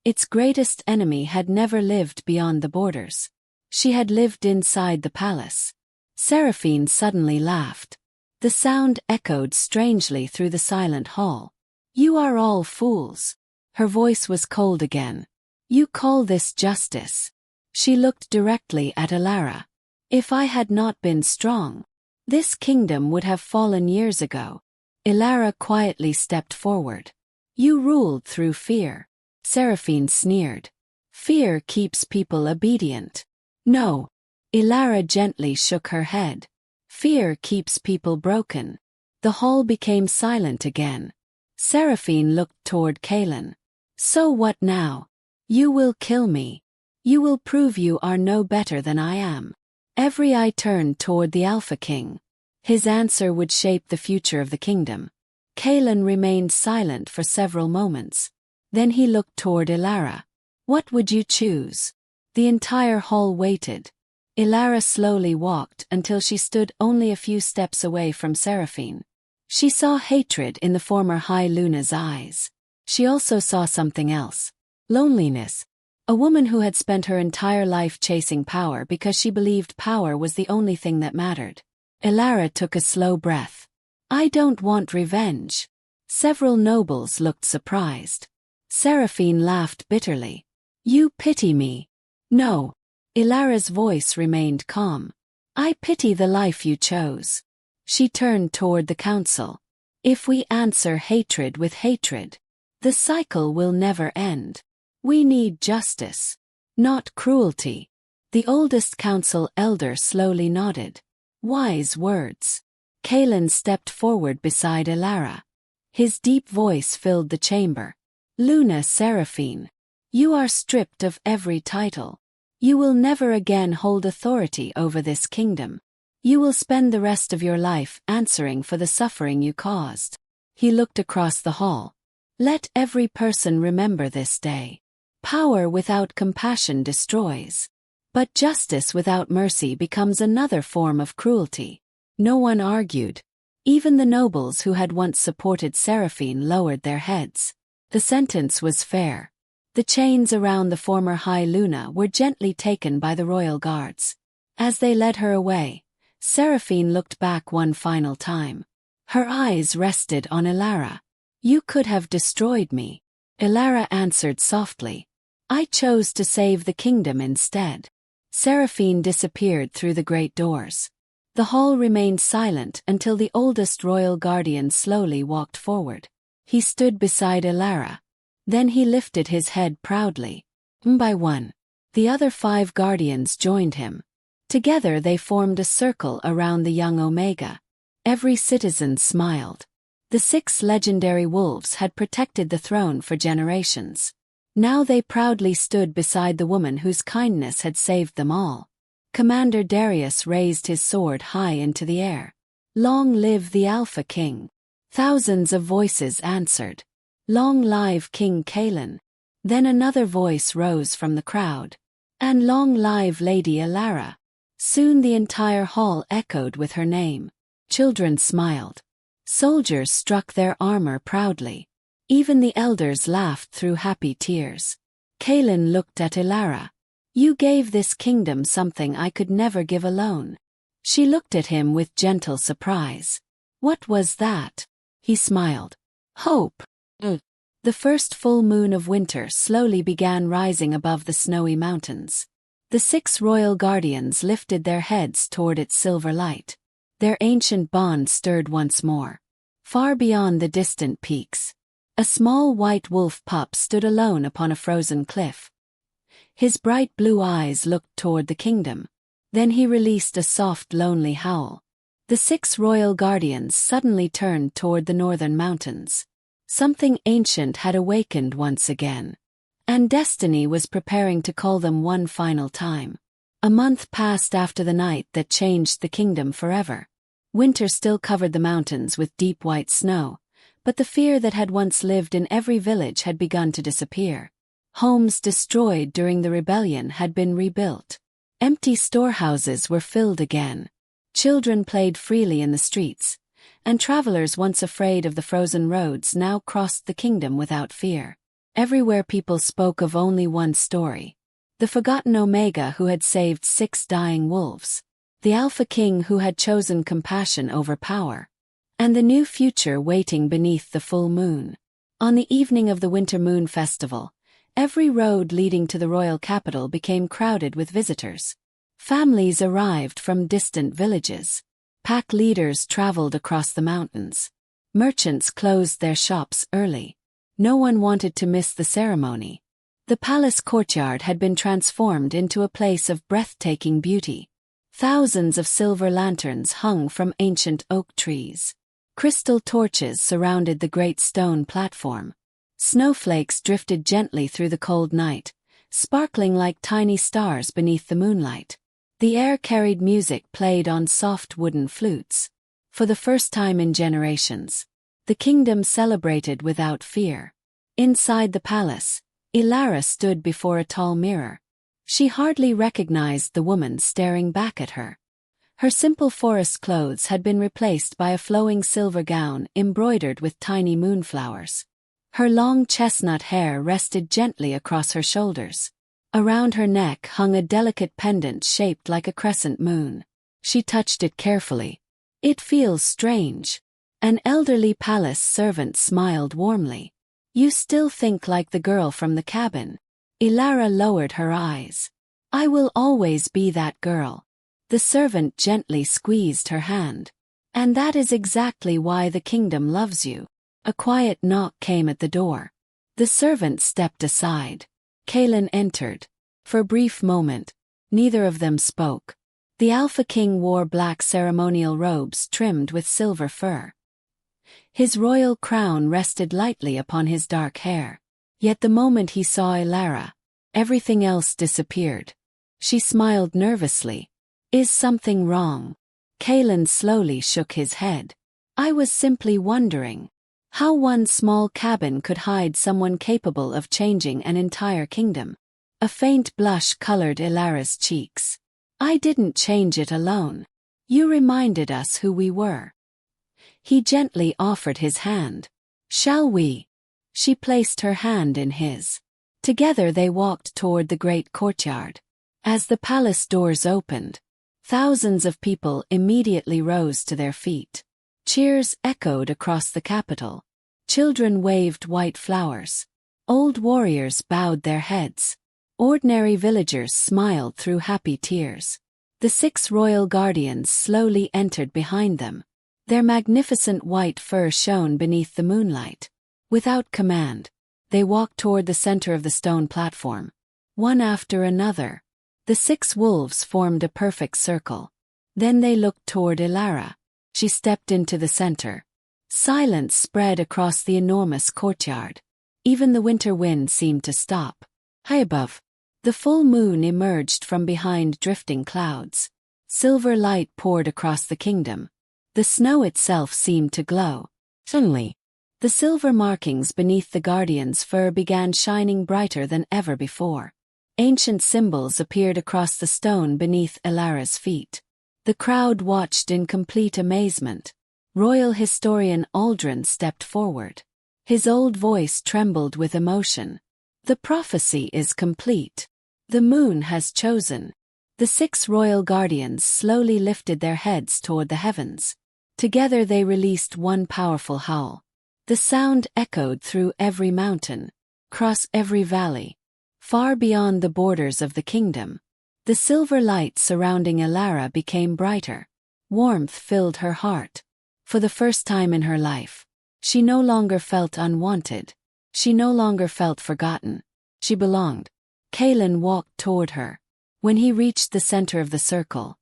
Its greatest enemy had never lived beyond the borders. She had lived inside the palace. Seraphine suddenly laughed. The sound echoed strangely through the silent hall. "You are all fools." Her voice was cold again. "You call this justice." She looked directly at Elara. "If I had not been strong, this kingdom would have fallen years ago." Elara quietly stepped forward. "You ruled through fear." Seraphine sneered. "Fear keeps people obedient." "No." Elara gently shook her head. "Fear keeps people broken." The hall became silent again. Seraphine looked toward Kaelan. "So what now? You will kill me. You will prove you are no better than I am." Every eye turned toward the Alpha King. His answer would shape the future of the kingdom. Kaelan remained silent for several moments. Then he looked toward Elara. "What would you choose?" The entire hall waited. Elara slowly walked until she stood only a few steps away from Seraphine. She saw hatred in the former High Luna's eyes. She also saw something else. Loneliness. A woman who had spent her entire life chasing power because she believed power was the only thing that mattered. Elara took a slow breath. "I don't want revenge." Several nobles looked surprised. Seraphine laughed bitterly. "You pity me." "No." Elara's voice remained calm. "I pity the life you chose." She turned toward the council. "If we answer hatred with hatred, the cycle will never end. We need justice, not cruelty." The oldest council elder slowly nodded. Wise words. Kaelan stepped forward beside Elara. His deep voice filled the chamber. Luna Seraphine, you are stripped of every title. You will never again hold authority over this kingdom. You will spend the rest of your life answering for the suffering you caused. He looked across the hall. Let every person remember this day. Power without compassion destroys. But justice without mercy becomes another form of cruelty. No one argued. Even the nobles who had once supported Seraphine lowered their heads. The sentence was fair. The chains around the former High Luna were gently taken by the royal guards. As they led her away, Seraphine looked back one final time. Her eyes rested on Elara. You could have destroyed me. Elara answered softly. I chose to save the kingdom instead. Seraphine disappeared through the great doors. The hall remained silent until the oldest royal guardian slowly walked forward. He stood beside Elara. Then he lifted his head proudly. One by one, the other 5 guardians joined him. Together they formed a circle around the young Omega. Every citizen smiled. The 6 legendary wolves had protected the throne for generations. Now they proudly stood beside the woman whose kindness had saved them all. Commander Darius raised his sword high into the air. Long live the Alpha King. Thousands of voices answered. Long live King Kaelan. Then another voice rose from the crowd. And long live Lady Elara. Soon the entire hall echoed with her name. Children smiled. Soldiers struck their armor proudly. Even the elders laughed through happy tears. Kaelan looked at Elara. You gave this kingdom something I could never give alone. She looked at him with gentle surprise. What was that? He smiled. Hope. The first full moon of winter slowly began rising above the snowy mountains. The 6 royal guardians lifted their heads toward its silver light. Their ancient bond stirred once more. Far beyond the distant peaks, a small white wolf pup stood alone upon a frozen cliff. His bright blue eyes looked toward the kingdom. Then he released a soft, lonely howl. The 6 royal guardians suddenly turned toward the northern mountains. Something ancient had awakened once again. And destiny was preparing to call them one final time. A month passed after the night that changed the kingdom forever. Winter still covered the mountains with deep white snow, but the fear that had once lived in every village had begun to disappear. Homes destroyed during the rebellion had been rebuilt. Empty storehouses were filled again. Children played freely in the streets, and travelers once afraid of the frozen roads now crossed the kingdom without fear. Everywhere people spoke of only one story. The forgotten Omega who had saved 6 dying wolves. The Alpha King who had chosen compassion over power. And the new future waiting beneath the full moon. On the evening of the Winter Moon Festival, every road leading to the royal capital became crowded with visitors. Families arrived from distant villages. Pack leaders traveled across the mountains. Merchants closed their shops early. No one wanted to miss the ceremony. The palace courtyard had been transformed into a place of breathtaking beauty. Thousands of silver lanterns hung from ancient oak trees. Crystal torches surrounded the great stone platform. Snowflakes drifted gently through the cold night, sparkling like tiny stars beneath the moonlight. The air carried music played on soft wooden flutes. For the first time in generations, the kingdom celebrated without fear. Inside the palace, Elara stood before a tall mirror. She hardly recognized the woman staring back at her. Her simple forest clothes had been replaced by a flowing silver gown embroidered with tiny moonflowers. Her long chestnut hair rested gently across her shoulders. Around her neck hung a delicate pendant shaped like a crescent moon. She touched it carefully. It feels strange. An elderly palace servant smiled warmly. You still think like the girl from the cabin. Elara lowered her eyes. I will always be that girl. The servant gently squeezed her hand. And that is exactly why the kingdom loves you. A quiet knock came at the door. The servant stepped aside. Kaelan entered. For a brief moment, Neither of them spoke. The Alpha King wore black ceremonial robes trimmed with silver fur. His royal crown rested lightly upon his dark hair. Yet the moment he saw Elara, everything else disappeared. She smiled nervously. "Is something wrong?" Kaelan slowly shook his head. "I was simply wondering how one small cabin could hide someone capable of changing an entire kingdom." A faint blush colored Elara's cheeks. "I didn't change it alone. You reminded us who we were." He gently offered his hand. "Shall we?" She placed her hand in his. Together they walked toward the great courtyard. As the palace doors opened, thousands of people immediately rose to their feet. Cheers echoed across the capital. Children waved white flowers. Old warriors bowed their heads. Ordinary villagers smiled through happy tears. The 6 royal guardians slowly entered behind them. Their magnificent white fur shone beneath the moonlight. Without command, they walked toward the center of the stone platform. One after another, the 6 wolves formed a perfect circle. Then they looked toward Elara. She stepped into the center. Silence spread across the enormous courtyard. Even the winter wind seemed to stop. High above, the full moon emerged from behind drifting clouds. Silver light poured across the kingdom. The snow itself seemed to glow. Suddenly, the silver markings beneath the guardian's fur began shining brighter than ever before. Ancient symbols appeared across the stone beneath Elara's feet. The crowd watched in complete amazement. Royal historian Aldrin stepped forward. His old voice trembled with emotion. "The prophecy is complete. The moon has chosen." The 6 royal guardians slowly lifted their heads toward the heavens. Together they released one powerful howl. The sound echoed through every mountain, across every valley, far beyond the borders of the kingdom. The silver light surrounding Elara became brighter. Warmth filled her heart. For the first time in her life, she no longer felt unwanted. She no longer felt forgotten. She belonged. Kaelan walked toward her. When he reached the center of the circle,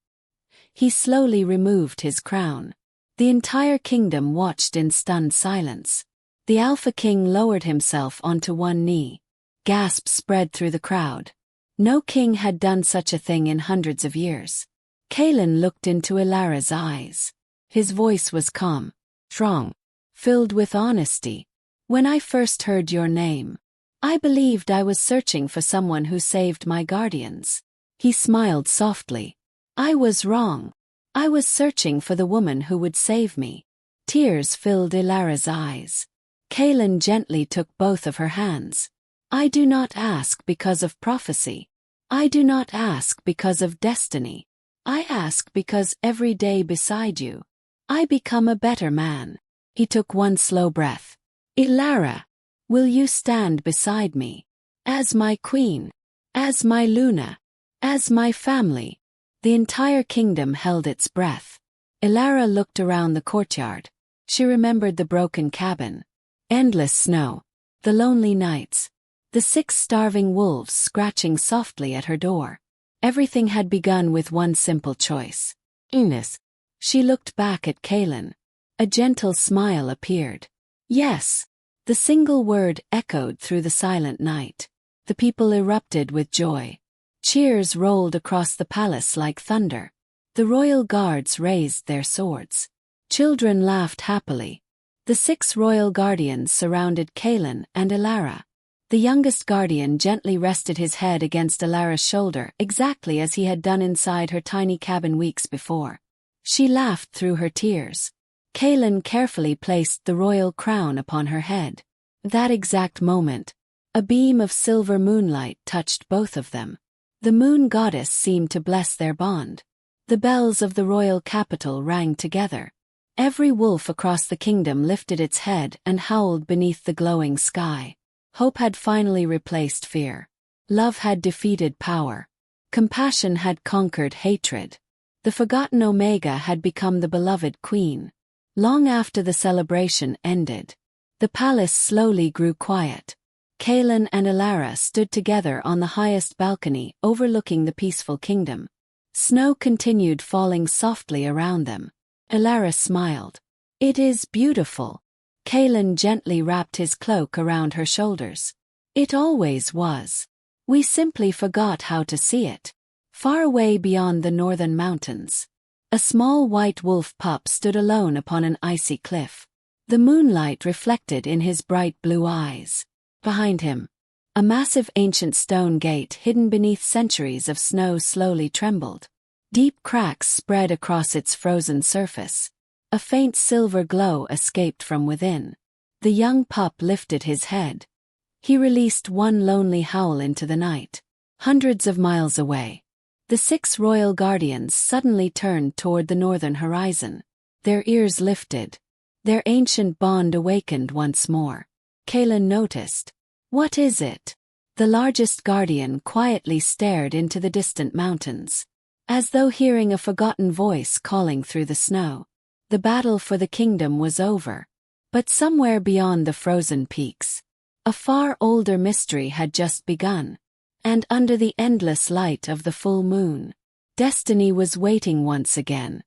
he slowly removed his crown. The entire kingdom watched in stunned silence. The Alpha King lowered himself onto one knee. Gasps spread through the crowd. No king had done such a thing in hundreds of years. Kaelan looked into Elara's eyes. His voice was calm, strong, filled with honesty. "When I first heard your name, I believed I was searching for someone who saved my guardians." He smiled softly. "I was wrong. I was searching for the woman who would save me." Tears filled Elara's eyes. Kaelan gently took both of her hands. "I do not ask because of prophecy. I do not ask because of destiny. I ask because every day beside you, I become a better man." He took one slow breath. "Elara, will you stand beside me? As my queen, as my Luna, as my family." The entire kingdom held its breath. Elara looked around the courtyard. She remembered the broken cabin, endless snow, the lonely nights, the 6 starving wolves scratching softly at her door. Everything had begun with one simple choice. Ines. She looked back at Kaelan. A gentle smile appeared. "Yes." The single word echoed through the silent night. The people erupted with joy. Cheers rolled across the palace like thunder. The royal guards raised their swords. Children laughed happily. The 6 royal guardians surrounded Kaelan and Elara. The youngest guardian gently rested his head against Elara's shoulder, exactly as he had done inside her tiny cabin weeks before. She laughed through her tears. Kaelan carefully placed the royal crown upon her head. That exact moment, a beam of silver moonlight touched both of them. The moon goddess seemed to bless their bond. The bells of the royal capital rang together. Every wolf across the kingdom lifted its head and howled beneath the glowing sky. Hope had finally replaced fear. Love had defeated power. Compassion had conquered hatred. The forgotten Omega had become the beloved queen. Long after the celebration ended, the palace slowly grew quiet. Kaelan and Elara stood together on the highest balcony overlooking the peaceful kingdom. Snow continued falling softly around them. Elara smiled. "It is beautiful." Kaelan gently wrapped his cloak around her shoulders. "It always was. We simply forgot how to see it." Far away beyond the northern mountains, a small white wolf pup stood alone upon an icy cliff. The moonlight reflected in his bright blue eyes. Behind him, a massive ancient stone gate hidden beneath centuries of snow slowly trembled. Deep cracks spread across its frozen surface. A faint silver glow escaped from within. The young pup lifted his head. He released one lonely howl into the night. Hundreds of miles away, the 6 royal guardians suddenly turned toward the northern horizon. Their ears lifted. Their ancient bond awakened once more. Kaelan noticed. "What is it?" The largest guardian quietly stared into the distant mountains, as though hearing a forgotten voice calling through the snow. The battle for the kingdom was over. But somewhere beyond the frozen peaks, a far older mystery had just begun. And under the endless light of the full moon, destiny was waiting once again.